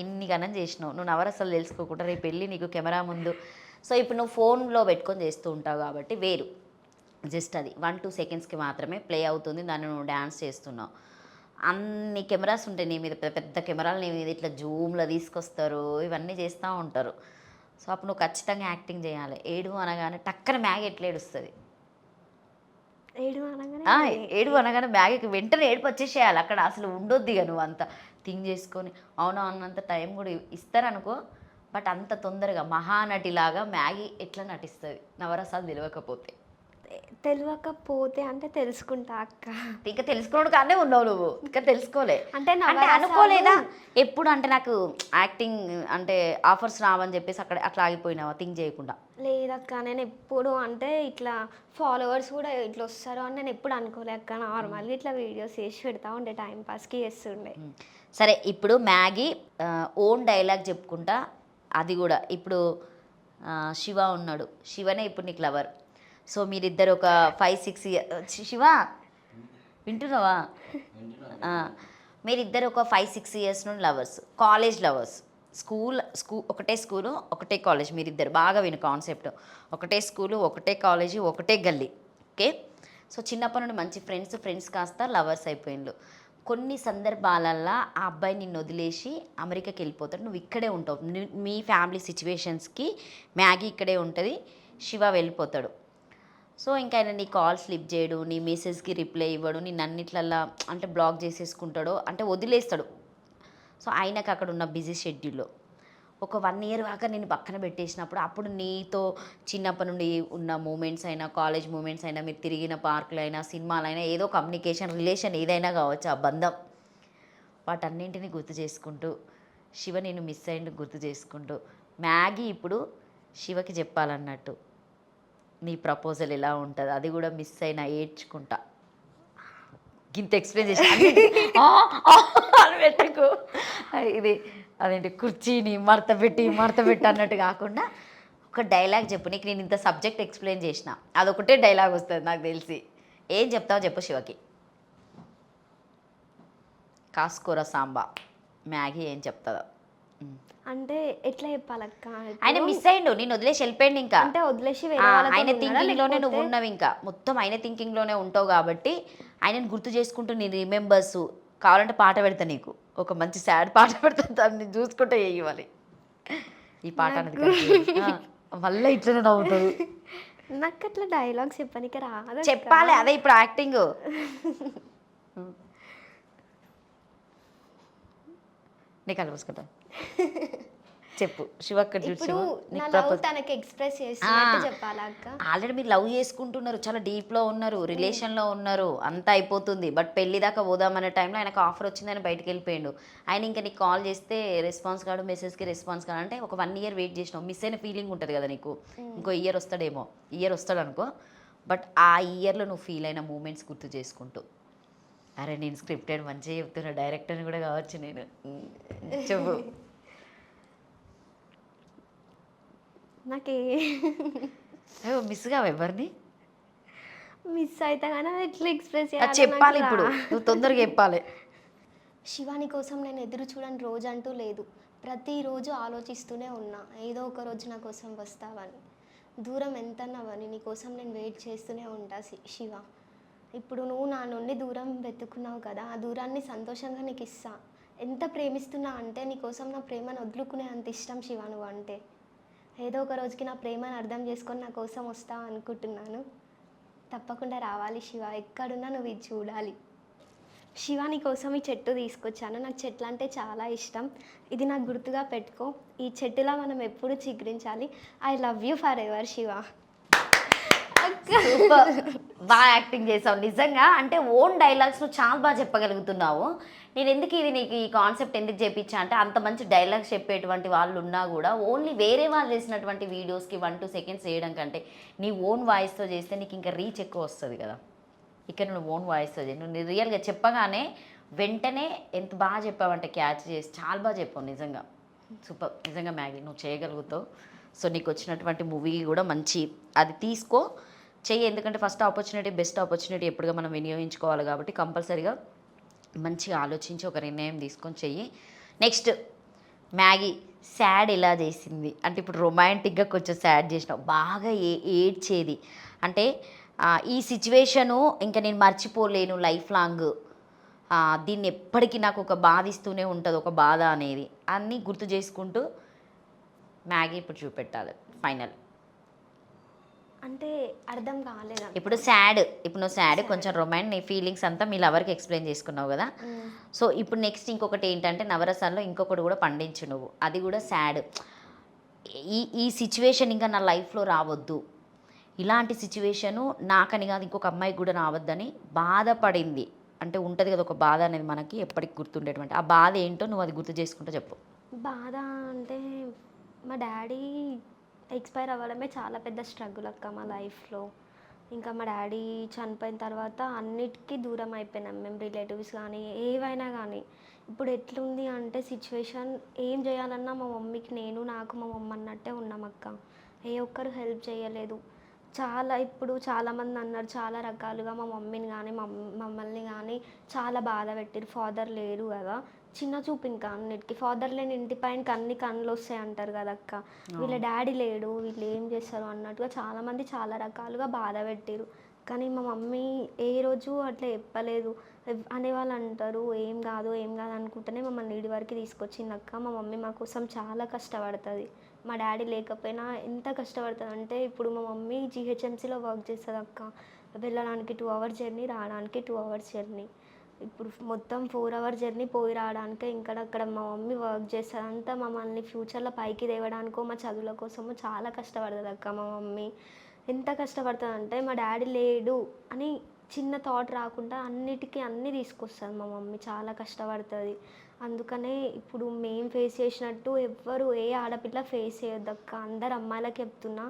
ఇన్ని గణం చేసినావు, నువ్వు నవరసాలు తెలుసుకోకుండా రేపు వెళ్ళి నీకు కెమెరా ముందు. సో ఇప్పుడు నువ్వు ఫోన్లో పెట్టుకొని చేస్తూ ఉంటావు కాబట్టి వేరు, జస్ట్ అది 1-2 సెకండ్స్కి మాత్రమే ప్లే అవుతుంది, దాన్ని నువ్వు డ్యాన్స్ చేస్తున్నావు. అన్ని కెమెరాస్ ఉంటాయి నీ మీద, పెద్ద పెద్ద కెమెరాలు నీ మీద ఇట్లా జూమ్లో తీసుకొస్తారు, ఇవన్నీ చేస్తూ ఉంటారు. సో అప్పుడు నువ్వు ఖచ్చితంగా యాక్టింగ్ చేయాలి. ఏడు అనగానే టక్కన మ్యాగ్ ఎట్లా ఏడుస్తుంది? ఏడు అనగానే మ్యాగీకి వెంటనే ఏడుపు వచ్చేసేయాలి. అక్కడ అసలు ఉండొద్దు ఇక నువ్వు అంత థింక్ చేసుకొని. అవునా అన్నంత టైం కూడా ఇస్తారనుకో, బట్ అంత తొందరగా మహానటిలాగా మ్యాగీ ఎట్లా నటిస్తుంది నవరసాలు తెలియకపోతే అంటే తెలుసుకుంటా అక్క. ఇంకా తెలుసుకోవడం కానీ ఉన్నావు నువ్వు, ఇంకా తెలుసుకోలే అంటే అనుకోలేదా ఎప్పుడు? అంటే నాకు యాక్టింగ్ అంటే ఆఫర్స్ రావని చెప్పేసి అట్లా ఆగిపోయినావా థింక్ చేయకుండా? లేదక్క, నేను ఎప్పుడు అంటే ఇట్లా ఫాలోవర్స్ కూడా ఇట్లా వస్తారు అని నేను ఎప్పుడు అనుకోలే అక్క. నార్మల్గా ఇట్లా వీడియోస్ చేసి పెడతా ఉండే, టైంపాస్కి చేస్తుండే. సరే ఇప్పుడు మ్యాగీ ఓన్ డైలాగ్ చెప్పుకుంటా, అది కూడా ఇప్పుడు శివ ఉన్నాడు, శివనే ఇప్పుడు నీకు లవర్. సో మీరిద్దరు ఒక 5-6 ఇయర్స్, శివ వింటున్నావా? మీరిద్దరు ఒక 5-6 ఇయర్స్ నుండి లవర్స్, కాలేజ్ లవర్స్, స్కూల్ ఒకటే స్కూలు ఒకటే కాలేజ్. మీరిద్దరు బాగా విను కాన్సెప్ట్, ఒకటే స్కూలు ఒకటే కాలేజీ ఒకటే గల్లీ, ఓకే? సో చిన్నప్పటి నుండి మంచి ఫ్రెండ్స్ కాస్త లవర్స్ అయిపోయిండ్రు. కొన్ని సందర్భాలల్లో ఆ అబ్బాయి నిన్ను వదిలేసి అమెరికాకి వెళ్ళిపోతాడు, నువ్వు ఇక్కడే ఉంటావు. మీ ఫ్యామిలీ సిచ్యువేషన్స్కి మ్యాగీ ఇక్కడే ఉంటుంది, శివ వెళ్ళిపోతాడు. సో ఇంకా ఆయన నీ కాల్ స్లిప్ చేయడు, నీ మెసేజ్కి రిప్లై ఇవ్వడు, నేను అన్నిట్లల్లా అంటే బ్లాక్ చేసేసుకుంటాడు, అంటే వదిలేస్తాడు. సో ఆయనకు అక్కడ ఉన్న బిజీ షెడ్యూల్లో ఒక 1 ఇయర్ దాకా నేను పక్కన పెట్టేసినప్పుడు, అప్పుడు నీతో చిన్నప్పటి నుండి ఉన్న మూమెంట్స్ అయినా, కాలేజ్ మూమెంట్స్ అయినా, మీరు తిరిగిన పార్కులు అయినా, సినిమాలైనా, ఏదో కమ్యూనికేషన్ రిలేషన్ ఏదైనా కావచ్చు, ఆ బంధం, వాటన్నింటినీ గుర్తు చేసుకుంటూ శివ నేను మిస్ అయ్యిండు గుర్తు చేసుకుంటూ మ్యాగీ ఇప్పుడు శివకి చెప్పాలన్నట్టు నీ ప్రపోజల్ ఎలా ఉంటుంది, అది కూడా మిస్ అయినా ఏడ్చుకుంటా గింత ఎక్స్ప్లెయిన్ చేసి అని పెట్టకు. ఇది అదేంటి కుర్చీని మడత పెట్టి అన్నట్టు కాకుండా ఒక డైలాగ్ చెప్పు. నీకు నేను ఇంత సబ్జెక్ట్ ఎక్స్ప్లెయిన్ చేసిన, అదొకటే డైలాగ్ వస్తుంది నాకు తెలిసి. ఏం చెప్తావో చెప్పు శివకి. కాస్కూర సాంబా మ్యాగీ ఏం చెప్తుందో అంటే ఎట్లా చెప్పాలక్క? ఆయన మిస్ అయ్యిండు, నేను వదిలేసి వెళ్ళిపోయిండు. ఇంకా అంటే వదిలేసి ఆయన థింకింగ్లోనే నువ్వు ఉన్నావు, ఇంకా మొత్తం ఆయన థింకింగ్లోనే ఉంటావు కాబట్టి ఆయనను గుర్తు చేసుకుంటూ నీ రిమెంబర్స్ కావాలంటే పాట పెడతా, నీకు ఒక మంచి సాడ్ పాట పెడతా, దాన్ని చూసుకుంటే వేయాలి ఈ పాట అనేది. మళ్ళీ ఇట్లనే నవ్వుతుంది. నాకు అట్లా డైలాగ్స్ చెప్పడానికి రాదు. చెప్పాలి, అదే ఇప్పుడు యాక్టింగ్. నీకు అలవసుకుంటా చెప్పు శివ. తనకి ఎక్స్ప్రెస్ చేస్తున్నట్టు చెప్పాలా అక్క? ఆల్రెడీ మీరు లవ్ చేసుకుంటున్నారు, చాలా డీప్లో ఉన్నారు, రిలేషన్లో ఉన్నారు, అంతా అయిపోతుంది. బట్ పెళ్లి దాకా పోదామనే టైంలో ఆయనకు ఆఫర్ వచ్చిందని బయటకు వెళ్ళిపోయాడు. ఆయన ఇంకా నీకు కాల్ చేస్తే రెస్పాన్స్ కాడు, మెసేజ్కి రెస్పాన్స్ కాదు. అంటే ఒక 1 ఇయర్ వెయిట్ చేసినావు, మిస్ అయిన ఫీలింగ్ ఉంటుంది కదా నీకు. ఇంకో ఇయర్ వస్తాడేమో, ఇయర్ వస్తాడు అనుకో, బట్ ఆ ఇయర్లో నువ్వు ఫీల్ అయిన మూమెంట్స్ గుర్తు చేసుకుంటూ, అరే నేను స్క్రిప్టెడ్ మంచిగా చెప్తున్నా, డైరెక్టర్ని కూడా కావచ్చు నేను, చెప్పు. నాకే మిస్ కావు ఎవరిని? మిస్ అయితే కానీ అది ఎట్లా ఎక్స్ప్రెస్ చెప్పాలి ఇప్పుడు, నువ్వు తొందరగా చెప్పాలి. శివాని కోసం నేను ఎదురు చూడని రోజు అంటూ లేదు. ప్రతిరోజు ఆలోచిస్తూనే ఉన్నా, ఏదో ఒక రోజు నా కోసం వస్తావని. దూరం ఎంతన్నావని నీ కోసం నేను వెయిట్ చేస్తూనే ఉంటా శివ. ఇప్పుడు నువ్వు నా నుండి దూరం వెతుకున్నావు కదా, ఆ దూరాన్ని సంతోషంగా నీకు ఇస్తా. ఎంత ప్రేమిస్తున్నా అంటే నీకోసం నా ప్రేమను వదులుకునే అంత ఇష్టం శివ నువ్వు అంటే. ఏదో ఒక రోజుకి నా ప్రేమను అర్థం చేసుకొని నా కోసం వస్తావు అనుకుంటున్నాను. తప్పకుండా రావాలి శివ, ఎక్కడున్నా నువ్వు ఇది చూడాలి. శివ నీ కోసం ఈ చెట్టు తీసుకొచ్చాను, నాకు చెట్లు అంటే చాలా ఇష్టం. ఇది నాకు గుర్తుగా పెట్టుకో, ఈ చెట్టులా మనం ఎప్పుడు చిగురించాలి. I love you forever Shiva. Super, బాగా యాక్టింగ్ చేసావు నిజంగా. అంటే ఓన్ డైలాగ్స్ నువ్వు చాలా బాగా చెప్పగలుగుతున్నావు. నేను ఎందుకు ఇది నీకు ఈ కాన్సెప్ట్ ఎందుకు చేయించా అంటే, అంత మంచి డైలాగ్స్ చెప్పేటువంటి వాళ్ళు ఉన్నా కూడా ఓన్లీ వేరే వాళ్ళు చేసినటువంటి వీడియోస్కి 1-2 సెకండ్స్ చేయడం కంటే నీ ఓన్ వాయిస్తో చేస్తే నీకు ఇంకా రీచ్ ఎక్కువ వస్తుంది కదా. ఇక్కడ నువ్వు ఓన్ వాయిస్తో చేయి, నువ్వు రియల్గా చెప్పగానే వెంటనే ఎంత బాగా చెప్పావంటే క్యాచ్ చేసి చాలా బాగా చెప్పావు నిజంగా. సూపర్, నిజంగా మ్యాగీ నువ్వు చేయగలుగుతావు. సో నీకు వచ్చినటువంటి మూవీ కూడా మంచి అది తీసుకో చెయ్యి, ఎందుకంటే ఫస్ట్ ఆపర్చునిటీ బెస్ట్ ఆపర్చునిటీ ఎప్పుడుగా మనం వినియోగించుకోవాలి కాబట్టి కంపల్సరీగా మంచిగా ఆలోచించి ఒక నిర్ణయం తీసుకొని చెయ్యి. నెక్స్ట్ మ్యాగీ సాడ్ ఎలా చేసింది అంటే ఇప్పుడు రొమాంటిక్గా కొంచెం సాడ్ చేసినావు, బాగా ఏడ్చేది అంటే ఈ సిచ్యువేషను ఇంకా నేను మర్చిపోలేను లైఫ్ లాంగ్, దీన్ని ఎప్పటికీ నాకు ఒక బాధిస్తూనే ఉంటుంది ఒక బాధ అనేది అన్నీ గుర్తు చేసుకుంటూ మ్యాగీ ఇప్పుడు చూపెట్టాలి ఫైనల్. అంటే అర్థం కాలేదు. ఇప్పుడు నువ్వు సాడ్ కొంచెం రొమాంట్ నీ ఫీలింగ్స్ అంతా మీ లవర్కి ఎక్స్ప్లెయిన్ చేసుకున్నావు కదా. సో ఇప్పుడు నెక్స్ట్ ఇంకొకటి ఏంటంటే నవరసాల్లో ఇంకొకటి కూడా పండించు నువ్వు, అది కూడా సాడ్. ఈ సిచ్యువేషన్ ఇంకా నా లైఫ్లో రావద్దు, ఇలాంటి సిచ్యువేషను నాకని కాదు ఇంకొక అమ్మాయికి కూడా రావద్దని బాధపడింది అంటే ఉంటుంది కదా ఒక బాధ అనేది మనకి ఎప్పటికి గుర్తుండేటువంటి ఆ బాధ ఏంటో నువ్వు అది గుర్తు చేసుకుంటూ చెప్పు. బాధ అంటే మా డాడీ ఎక్స్పైర్ అవ్వడమే చాలా పెద్ద స్ట్రగుల్ అక్క మా లైఫ్లో. ఇంకా మా డాడీ చనిపోయిన తర్వాత అన్నిటికీ దూరం అయిపోయినాం మేము, రిలేటివ్స్ కానీ ఏవైనా కానీ. ఇప్పుడు ఎట్లుంది అంటే సిచ్యువేషన్ ఏం చేయాలన్నా మా మమ్మీకి నేను నాకు మా మమ్మ అన్నట్టే ఉన్నాం అక్క. ఏ ఒక్కరు హెల్ప్ చేయలేదు. ఇప్పుడు చాలామంది అన్నారు చాలా రకాలుగా మా మమ్మీని కానీ మమ్మల్ని కానీ చాలా బాధ పెట్టారు. ఫాదర్ లేరు కదా, చిన్న చూపు ఇంకా అన్నిటికీ. ఫాదర్ లేని ఇంటిపైన అన్ని కళ్ళు వస్తాయి అంటారు కదా అక్క, వీళ్ళ డాడీ లేడు వీళ్ళు ఏం చేస్తారు అన్నట్టుగా చాలామంది చాలా రకాలుగా బాధ పెట్టారు. కానీ మా మమ్మీ ఏ రోజు అట్లా చెప్పలేదు. అనేవాళ్ళు అంటారు ఏం కాదు అనుకుంటేనే మమ్మల్ని ఈడి వరకు తీసుకొచ్చింది అక్క. మా మమ్మీ మా కోసం చాలా కష్టపడుతుంది. మా డాడీ లేకపోయినా ఎంత కష్టపడుతుంది అంటే ఇప్పుడు మా మమ్మీ GHMCలో వర్క్ చేస్తుంది అక్క. వెళ్ళడానికి 2 hours జర్నీ, రావడానికి 2 hours జర్నీ. ఇప్పుడు మొత్తం 4 hours జర్నీ పోయి రావడానికే అక్కడ మా మమ్మీ వర్క్ చేస్తుంది. అంతా మమ్మల్ని ఫ్యూచర్లో పైకి తేవడానికో మా చదువుల కోసమో చాలా కష్టపడుతుంది అక్క. మా మమ్మీ ఎంత కష్టపడుతుంది అంటే మా డాడీ లేడు అని చిన్న థాట్ రాకుండా అన్నిటికీ అన్నీ తీసుకొస్తుంది మా మమ్మీ, చాలా కష్టపడుతుంది. అందుకనే ఇప్పుడు మేము ఫేస్ చేసినట్టు ఎవ్వరు ఏ ఆడపిల్ల ఫేస్ చేయొద్దు అక్క. అందరు అమ్మాయిలకి చెప్తున్నా,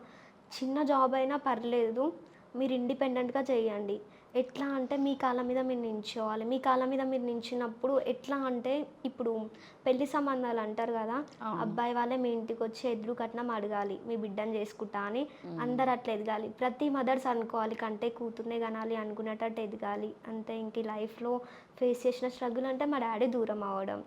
చిన్న జాబ్ అయినా పర్లేదు మీరు ఇండిపెండెంట్గా చేయండి. ఎట్లా అంటే మీ కాళ్ళ మీద మీరు నించోవాలి. మీ కాళ్ళ మీద మీరు నించినప్పుడు ఎట్లా అంటే ఇప్పుడు పెళ్లి సంబంధాలు అంటారు కదా, అబ్బాయి వాళ్ళే మీ ఇంటికి వచ్చి ఎదురు కట్నం అడగాలి మీ బిడ్డను చేసుకుంటా అని. అందరు అట్లా ఎదగాలి. ప్రతి మదర్స్ అనుకోవాలి కంటే కూతుర్నే కనాలి అనుకునేటట్టు ఎదగాలి అంతే. ఇంక లైఫ్లో ఫేస్ చేసిన స్ట్రగుల్ అంటే మా డాడీ దూరం అవ్వడం.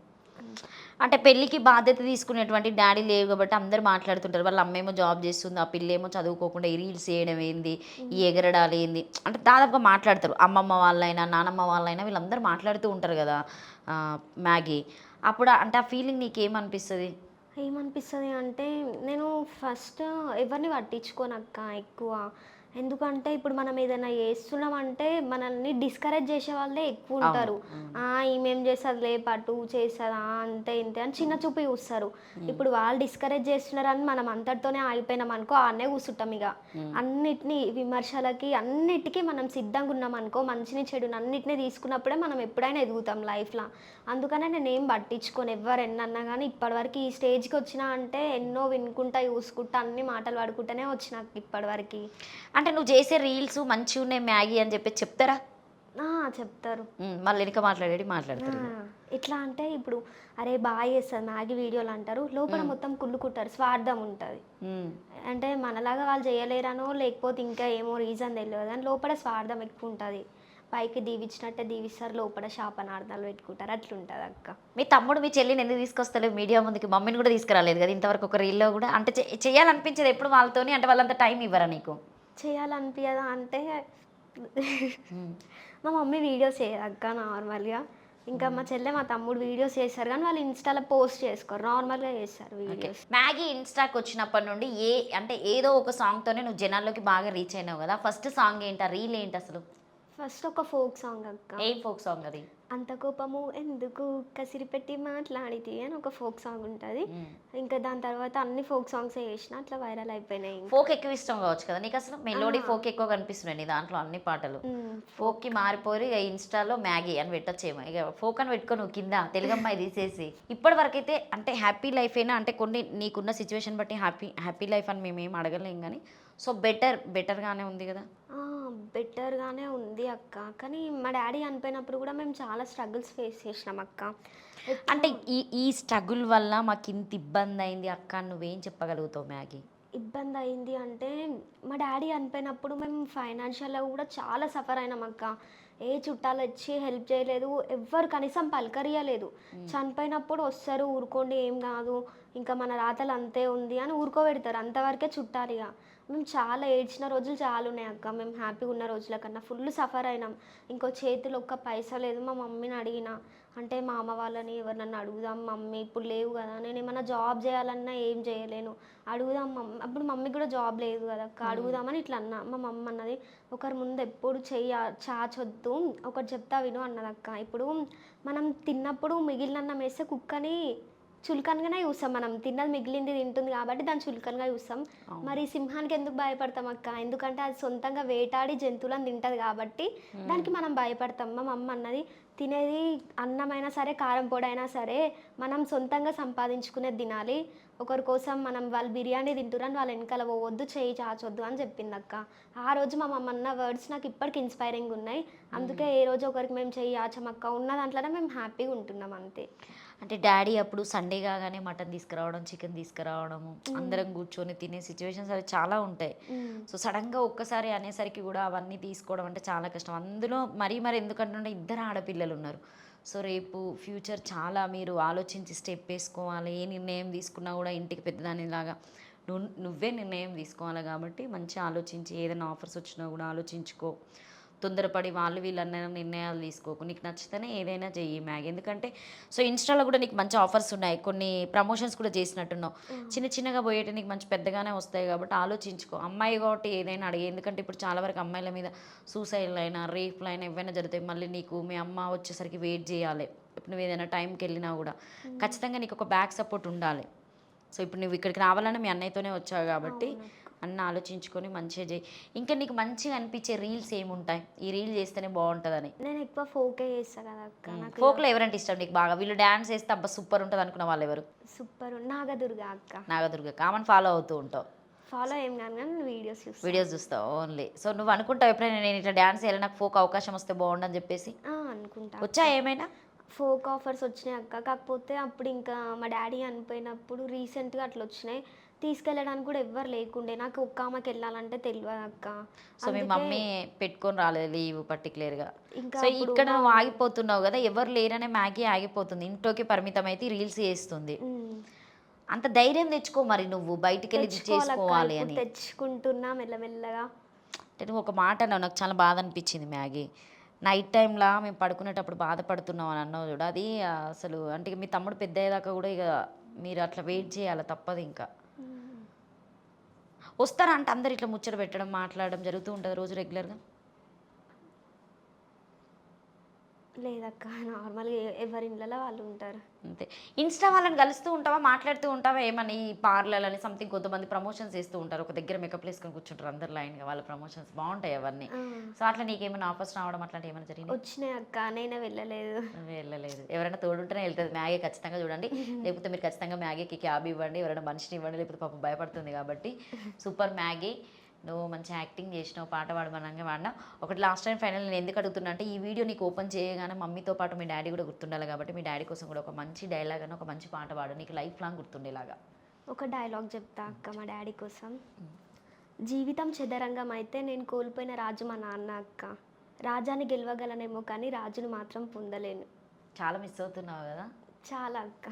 అంటే పెళ్ళికి బాధ్యత తీసుకునేటువంటి డాడీ లేవు కాబట్టి అందరు మాట్లాడుతుంటారు వాళ్ళ అమ్మేమో జాబ్ చేస్తుంది, ఆ పిల్లేమో చదువుకోకుండా ఈ రీల్స్ చేయడం ఏంది, ఈ ఎగరడాలు ఏంది అంటే దాదాపుగా మాట్లాడతారు. అమ్మమ్మ వాళ్ళైనా నానమ్మ వాళ్ళైనా వీళ్ళందరూ మాట్లాడుతూ ఉంటారు కదా మ్యాగీ. అప్పుడు అంటే ఆ ఫీలింగ్ నీకేమనిపిస్తుంది? ఏమనిపిస్తుంది అంటే నేను ఫస్ట్ ఎవరిని పట్టించుకోను అక్క ఎక్కువ. ఎందుకంటే ఇప్పుడు మనం ఏదైనా చేస్తున్నామంటే మనల్ని డిస్కరేజ్ చేసే వాళ్ళే ఎక్కువ ఉంటారు. ఈమెం చేస్తుంది పట్టు చేస్తుందా అంతే ఇంతే అని చిన్న చూపు చూస్తారు. ఇప్పుడు వాళ్ళు డిస్కరేజ్ చేస్తున్నారని మనం అంతటితోనే ఆగిపోయినాం అనుకో, ఆనే కూర్చుంటాం. ఇక అన్నిటినీ విమర్శలకి అన్నిటికీ మనం సిద్ధంగా ఉన్నాం అనుకో, మంచిని చెడుని అన్నిటినీ తీసుకున్నప్పుడే మనం ఎప్పుడైనా ఎదుగుతాం లైఫ్లో. అందుకనే నేను ఏం పట్టించుకోను ఎవరు ఎన్నన్నా కానీ. ఇప్పటివరకు ఈ స్టేజ్కి వచ్చినా అంటే ఎన్నో వినుకుంటా చూసుకుంటా అన్ని మాటలు పడుకుంటూనే వచ్చినా ఇప్పటివరకు. అంటే నువ్వు చేసే రీల్స్ మంచిగా ఉన్నాయి మ్యాగీ అని చెప్పి చెప్తారా? చెప్తారు. మళ్ళీ వెనక మాట్లాడతారు. ఎట్లా అంటే ఇప్పుడు అరే బాగా చేస్తారు మ్యాగీ వీడియోలు అంటారు, లోపల మొత్తం కుళ్ళుకుంటారు, స్వార్థం ఉంటుంది. అంటే మనలాగా వాళ్ళు చేయలేరనో లేకపోతే ఇంకా ఏమో రీజన్ తెలియదు కానీ లోపల స్వార్థం ఎక్కువ ఉంటుంది. పైకి దీవించినట్టే దీవిస్తారు, లోపల శాపనార్థాలు పెట్టుకుంటారు, అట్లుంటుంది అక్క. మీ తమ్ముడు మీ చెల్లిని ఎందుకు తీసుకొస్తలేవు మీడియా ముందుకి? మమ్మీని కూడా తీసుకురాలేదు కదా ఇంతవరకు ఒక రీల్లో కూడా. అంటే చేయాలనిపించేది ఎప్పుడు వాళ్ళతోని? అంటే వాళ్ళంత టైం ఇవ్వరా నీకు? చేయాలనిపించదా అంటే మా మమ్మీ వీడియోస్ చేయదు అక్క నార్మల్గా. ఇంకా మా చెల్లె మా తమ్ముడు వీడియోస్ చేస్తారు కానీ వాళ్ళు ఇన్స్టాలో పోస్ట్ చేసుకోరు, నార్మల్గా చేస్తారు వీడియోస్. మ్యాగీ ఇన్స్టాకి వచ్చినప్పటి నుండి అంటే ఏదో ఒక సాంగ్తోనే నువ్వు జనాల్లోకి బాగా రీచ్ అయినావు కదా. ఫస్ట్ సాంగ్ ఏంటి, ఆ రీల్ ఏంటి అసలు? ఫస్ట్ ఒక ఫోక్ సాంగ్ అక్క. ఏ ఫోక్ సాంగ్ అది? అంత కోపము ఎందుకు కసిరి పెట్టి మాట్లాడితే అని ఒక ఫోక్ సాంగ్ ఉంటుంది. ఇంకా దాని తర్వాత అన్ని ఫోక్ సాంగ్స్ చేసిన అట్లా వైరల్ అయిపోయినాయి. ఫోక్ ఎక్కువ ఇష్టం కావచ్చు కదా నీకు? అసలు మెలోడీ ఫోక్ ఎక్కువ కనిపిస్తున్నాయి నీ దాంట్లో అన్ని పాటలు. ఫోక్కి మారిపోయి ఇక ఇన్స్టాలో మ్యాగీ అని పెట్టచ్చేమో, ఇక ఫోక్ అని పెట్టుకో నువ్వు కింద తెలుగు అమ్మాయి తీసేసి. ఇప్పటి వరకు అయితే అంటే హ్యాపీ లైఫ్ అయినా అంటే కొన్ని నీకున్న సిచ్యువేషన్ బట్టి హ్యాపీ లైఫ్ అని మేము ఏం అడగలేం కానీ సో బెటర్గానే ఉంది కదా. బెటర్గానే ఉంది అక్క. కానీ మా డాడీ చనిపోయినప్పుడు కూడా మేము చాలా స్ట్రగుల్స్ ఫేస్ చేసినాం అక్క. అంటే ఈ స్ట్రగుల్ వల్ల మాకు ఇంత ఇబ్బంది అయింది అక్క అని నువ్వేం చెప్పగలుగుతావు మ్యాగీ? ఇబ్బంది అయింది అంటే మా డాడీ చనిపోయినప్పుడు మేము ఫైనాన్షియల్గా కూడా చాలా సఫర్ అయినాం అక్క. ఏ చుట్టాలు వచ్చి హెల్ప్ చేయలేదు, ఎవ్వరు కనీసం పలకరియలేదు. చనిపోయినప్పుడు వస్తారు, ఊరుకోండి ఏం కాదు, ఇంకా మన రాతలు అంతే ఉంది అని ఊరుకోబెడతారు. అంతవరకే చుట్టాలిగా. మేము చాలా ఏడ్చిన రోజులు చాలా ఉన్నాయి అక్క. మేము హ్యాపీగా ఉన్న రోజుల కన్నా ఫుల్ సఫర్ అయినాం. ఇంకో చేతిలో ఒక్క పైసా లేదు. మా మమ్మీని అడిగిన, అంటే మా అమ్మ వాళ్ళని ఎవరినన్నా అడుగుదాం మమ్మీ, ఇప్పుడు లేవు కదా, నేను ఏమన్నా జాబ్ చేయాలన్నా ఏం చేయలేను, అడుగుదాం మమ్మీ. అప్పుడు మమ్మీ కూడా జాబ్ లేదు కదా అక్క, అడుగుదామని ఇట్లా అన్నా. మా మమ్మ అన్నది, ఒకరి ముందు ఎప్పుడు చాచొద్దు, ఒకటి చెప్తా విను అన్నది అక్క. ఇప్పుడు మనం తిన్నప్పుడు మిగిలినన్నం వేస్తే కుక్కని చులకనగానే చూస్తాం. మనం తిన్నది మిగిలింది తింటుంది కాబట్టి దాన్ని చులకనగా చూస్తాం. మరి సింహానికి ఎందుకు భయపడతాం అక్క? ఎందుకంటే అది సొంతంగా వేటాడి జంతువులను తింటది కాబట్టి దానికి మనం భయపడతాం. మా అమ్మ అన్నది, తినేది అన్నమైనా సరే కారం పొడి అయినా సరే మనం సొంతంగా సంపాదించుకునేది తినాలి. ఒకరి కోసం మనం వాళ్ళు బిర్యానీ తింటురని వాళ్ళ వెనకాల పోవద్దు, చేయి చాచొద్దు అని చెప్పింది అక్క. ఆ రోజు మా మమ్మ అన్న వర్డ్స్ నాకు ఇప్పటికి ఇన్స్పైరింగ్ ఉన్నాయి. అందుకే ఏ రోజు ఒకరికి మేము చేయి చాచమక్క, ఉన్న దాంట్లోనే మేము హ్యాపీగా ఉంటున్నాం అంతే. అంటే డాడీ అప్పుడు సండే కాగానే మటన్ తీసుకురావడం, చికెన్ తీసుకురావడము, అందరం కూర్చొని తినే సిచ్యువేషన్స్ అవి చాలా ఉంటాయి. సో సడన్గా ఒక్కసారి అనేసరికి కూడా అవన్నీ తీసుకోవడం అంటే చాలా కష్టం. అందులో మరీ ఎందుకంటే ఇద్దరు ఆడపిల్లలు ఉన్నారు. సో రేపు ఫ్యూచర్ చాలా మీరు ఆలోచించి స్టెప్ వేసుకోవాలి. ఏ నిర్ణయం తీసుకున్నా కూడా ఇంటికి పెద్దదానిలాగా నువ్వే నిర్ణయం తీసుకోవాలి. కాబట్టి మంచి ఆలోచించి ఏదైనా ఆఫర్స్ వచ్చినా కూడా ఆలోచించుకో. తొందరపడి వాళ్ళు వీళ్ళన్న నిర్ణయాలు తీసుకోకు. నీకు నచ్చితేనే ఏదైనా చెయ్యి మ్యాగీ. ఎందుకంటే సో ఇన్స్టాలో కూడా నీకు మంచి ఆఫర్స్ ఉన్నాయి, కొన్ని ప్రమోషన్స్ కూడా చేసినట్టున్నావు. చిన్నగా పోయేటి నీకు మంచి పెద్దగానే వస్తాయి కాబట్టి ఆలోచించుకో. అమ్మాయి కాబట్టి ఏదైనా అడిగే. ఎందుకంటే ఇప్పుడు చాలా వరకు అమ్మాయిల మీద సూసైడ్లు అయినా రేప్లు అయినా ఏవైనా జరుగుతాయి. మళ్ళీ నీకు మీ అమ్మ వచ్చేసరికి వెయిట్ చేయాలి. ఇప్పుడు నువ్వు ఏదైనా టైంకి వెళ్ళినా కూడా ఖచ్చితంగా నీకు ఒక బ్యాక్ సపోర్ట్ ఉండాలి. సో ఇప్పుడు నువ్వు ఇక్కడికి రావాలన్నా మీ అన్నయ్యతోనే వచ్చావు కాబట్టి అన్న ఆలోచించుకొని మంచిగా చేయి. ఇంకా నీకు మంచిగా అనిపించే రీల్స్ ఏముంటాయి? ఈ రీల్ చేస్తేనే బాగుంటుందని. నేను ఎక్కువ ఫోకే చేస్తా కదా అక్క. నాకు ఫోక్లో ఎవరంటే ఇష్టం నీకు బాగా? వీళ్ళు డ్యాన్స్ చేస్తే అబ్బా సూపర్ ఉంటుంది అనుకున్న వాళ్ళు ఎవరు? సూపర్ నాగదుర్గ అక్క. నాగదుర్గ కామన్ ఫాలో అవుతూ ఉంటావు? ఫాలో ఏం కాను కానీ వీడియోస్ చూస్తావు ఓన్లీ. సో నువ్వు అనుకుంటావు ఎప్పుడైనా నేను ఇట్లా డ్యాన్స్ చేయాలి, నాకు ఫోక్ అవకాశం వస్తే బాగుండని చెప్పేసి? అనుకుంటా. వచ్చా ఏమైనా ఫోక్ ఆఫర్స్ వచ్చినాయి అక్క. కాకపోతే అప్పుడు ఇంకా మా డాడీ చనిపోయినప్పుడు రీసెంట్గా అట్లా వచ్చినాయి. తీసుకెళ్ళడానికి కూడా ఎవ్వరు లేకుండే. నాకు ఒక్క ఆమెకి వెళ్ళాలంటే తెలియదు అక్క. సో మీ మమ్మీ పెట్టుకొని రాలేదు లీవ్ పర్టికులర్గా. ఇంకా సో ఇక్కడ నువ్వు ఆగిపోతున్నావు కదా, ఎవరు లేరనే మ్యాగీ ఆగిపోతుంది, ఇంట్లోకి పరిమితం అయితే రీల్స్ చేస్తుంది. అంత ధైర్యం తెచ్చుకో మరి, నువ్వు బయటికి వెళ్ళి చేసుకోవాలి అని. తెచ్చుకుంటున్నా మెల్లమెల్లగా. అంటే నువ్వు ఒక మాట అన్నావు, నాకు చాలా బాధ అనిపించింది మ్యాగీ. నైట్ టైంలో మేము పడుకునేటప్పుడు బాధపడుతున్నాం అని అన్నావు చూడ, అది అసలు అంటే మీ తమ్ముడు పెద్ద అయ్యేదాకా కూడా ఇక మీరు అట్లా వెయిట్ చేయాలి, తప్పదు. ఇంకా వస్తారా అంటే అందరు ఇట్లా ముచ్చట పెట్టడం మాట్లాడడం జరుగుతూ ఉంటుంది రోజు రెగ్యులర్గా? లేదక్క, నార్మల్గా ఎవరి ఇళ్ళలో వాళ్ళు ఉంటారు అంతే. ఇన్స్టా వాళ్ళని కలుస్తూ ఉంటావా, మాట్లాడుతూ ఉంటావా ఏమని? పార్లర్ అని సంథింగ్ కొంతమంది ప్రమోషన్స్ చేస్తూ ఉంటారు, ఒక దగ్గర మేకప్ వేసుకొని కూర్చుంటారు అందరు లైన్గా, వాళ్ళ ప్రమోషన్స్ బాగుంటాయి అవన్నీ. సో అట్లా నీకేమైనా ఆఫర్స్ రావడం అట్లాంటి ఏమైనా జరిగింది? వచ్చినాయి అక్క, నేనే వెళ్ళలేదు. ఎవరైనా తోడుంటేనే వెళ్తుంది. మ్యాగీ ఖచ్చితంగా చూడండి, లేకపోతే మీరు ఖచ్చితంగా మ్యాగీకి క్యాబ్ ఇవ్వండి, ఎవరైనా మనిషిని ఇవ్వండి, లేకపోతే పాపం భయపడుతుంది కాబట్టి. సూపర్ మ్యాగీ, నువ్వు మంచి యాక్టింగ్ చేసినావు, పాట పాడమనంగా వాడినా. ఒకటి లాస్ట్ టైం ఫైనల్ నేను ఎందుకు అడుగుతున్నా అంటే, ఈ వీడియో నీకు ఓపెన్ చేయగానే మమ్మీతో పాటు మీ డాడీ కూడా గుర్తుండాలి కాబట్టి మీ డాడీ కోసం కూడా ఒక మంచి డైలాగ్ అని ఒక మంచి పాట పాడు, నీకు లైఫ్ లాంగ్ గుర్తుండేలాగా. ఒక డైలాగ్ చెప్తా అక్క మా డాడీ కోసం. జీవితం చదరంగం అయితే నేను కోల్పోయిన రాజు మా నాన్న అక్క. రాజాని గెలవగలనేమో కానీ రాజును మాత్రం పొందలేను. చాలా మిస్ అవుతున్నావు కదా? చాలా అక్క.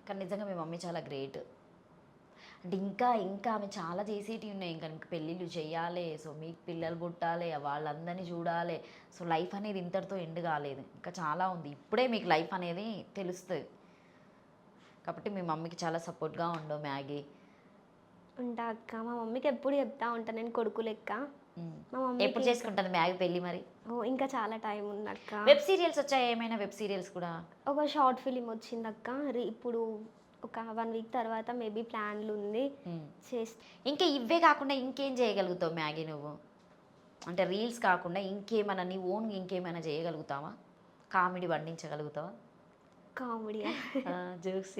కానీ నిజంగా మీ మమ్మీ చాలా గ్రేట్. అంటే ఇంకా ఆమె చాలా చేసేటివి ఉన్నాయి. ఇంకా మీకు పెళ్ళిళ్ళు చేయాలి, సో మీకు పిల్లలు పుట్టాలి, వాళ్ళందరినీ చూడాలి. సో లైఫ్ అనేది ఇంతటితో ఎండ్ కాలేదు, ఇంకా చాలా ఉంది. ఇప్పుడే మీకు లైఫ్ అనేది తెలుస్తుంది కాబట్టి మీ మమ్మీకి చాలా సపోర్ట్గా ఉండవు మ్యాగీ. ఉంటా అక్క, మా మమ్మీకి ఎప్పుడు చెప్తా ఉంటాను నేను కొడుకు లెక్క. మా మమ్మీ ఎప్పుడు చేసుకుంటుంది మ్యాగీ పెళ్ళి మరి? ఇంకా చాలా టైం ఉంది అక్క. వెబ్ సీరియల్స్ వచ్చాయి ఏమైనా? వెబ్ సీరియల్స్ కూడా ఒక షార్ట్ ఫిలిం వచ్చింది అక్క. ఇప్పుడు ఒక 1 వీక్ తర్వాత మేబీ ప్లాన్లు ఉంది చేస్తా. ఇంకా ఇవే కాకుండా ఇంకేం చేయగలుగుతావు మ్యాగీ నువ్వు? అంటే రీల్స్ కాకుండా ఇంకేమైనా నీ ఓన్ ఇంకేమైనా చేయగలుగుతావా? కామెడీ పండించగలుగుతావా? కామెడీ జోక్స్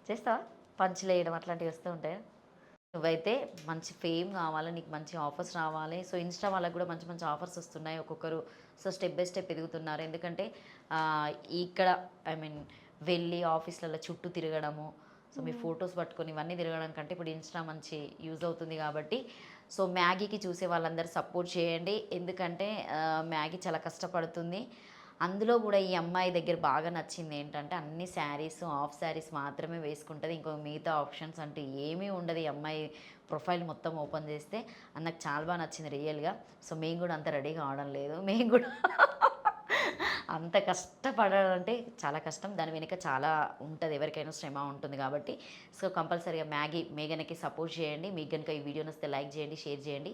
చేస్తావా? పంచులు వేయడం అట్లాంటివి వస్తూ ఉంటాయా? నువ్వైతే మంచి ఫేమ్ కావాలి, నీకు మంచి ఆఫర్స్ రావాలి. సో ఇన్స్టా వాళ్ళకి కూడా మంచి మంచి ఆఫర్స్ వస్తున్నాయి ఒక్కొక్కరు. సో స్టెప్ బై స్టెప్ ఎదుగుతున్నారు. ఎందుకంటే ఇక్కడ ఐ మీన్ వెళ్ళి ఆఫీస్లలో చుట్టూ తిరగడము, సో మీ ఫొటోస్ పట్టుకొని ఇవన్నీ తిరగడం కంటే ఇప్పుడు ఇన్స్టా మంచి యూజ్ అవుతుంది కాబట్టి సో మ్యాగీకి చూసే వాళ్ళందరూ సపోర్ట్ చేయండి. ఎందుకంటే మ్యాగీ చాలా కష్టపడుతుంది. అందులో కూడా ఈ అమ్మాయి దగ్గర బాగా నచ్చింది ఏంటంటే అన్ని శారీస్, హాఫ్ శారీస్ మాత్రమే వేసుకుంటుంది. ఇంకో మిగతా ఆప్షన్స్ అంటూ ఏమీ ఉండదు. ఈ అమ్మాయి ప్రొఫైల్ మొత్తం ఓపెన్ చేస్తే అది నాకు చాలా బాగా నచ్చింది రియల్గా. సో మేము కూడా అంత రెడీ కావడం లేదు, మేము కూడా అంత కష్టపడాలంటే చాలా కష్టం, దాని వెనుక చాలా ఉంటుంది, ఎవరికైనా శ్రమ ఉంటుంది కాబట్టి. సో కంపల్సరీగా మేఘనకి సపోర్ట్ చేయండి. మీకు కనుక ఈ వీడియో నచ్చితే లైక్ చేయండి, షేర్ చేయండి.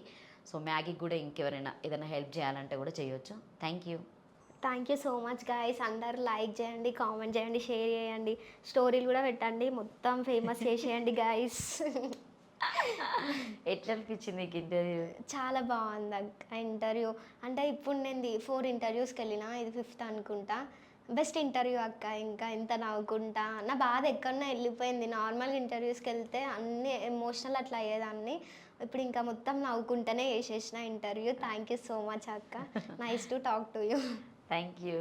సో మ్యాగీకి కూడా ఇంకెవరైనా ఏదైనా హెల్ప్ చేయాలంటే కూడా చేయొచ్చు. Thank you so much guys. అందరు లైక్ చేయండి, కామెంట్ చేయండి, షేర్ చేయండి, స్టోరీలు కూడా పెట్టండి, మొత్తం ఫేమస్ చేసేయండి గాయస్. ఎట్లా అనిపించింది నీకు ఇంటర్వ్యూ? చాలా బాగుంది అక్క ఇంటర్వ్యూ. అంటే ఇప్పుడు నేను 4 ఇంటర్వ్యూస్కి వెళ్ళిన, ఇది 5th అనుకుంటా. బెస్ట్ ఇంటర్వ్యూ అక్క. ఇంకా ఇంత నవ్వుకుంటా, నా బాధ ఎక్కడన్నా వెళ్ళిపోయింది. నార్మల్గా ఇంటర్వ్యూస్కి వెళ్తే అన్ని ఎమోషనల్ అట్లా అయ్యేదాన్ని. ఇప్పుడు ఇంకా మొత్తం నవ్వుకుంటూనే చేసేసిన interview. Thank you so much అక్క. Nice to talk to you. Thank you.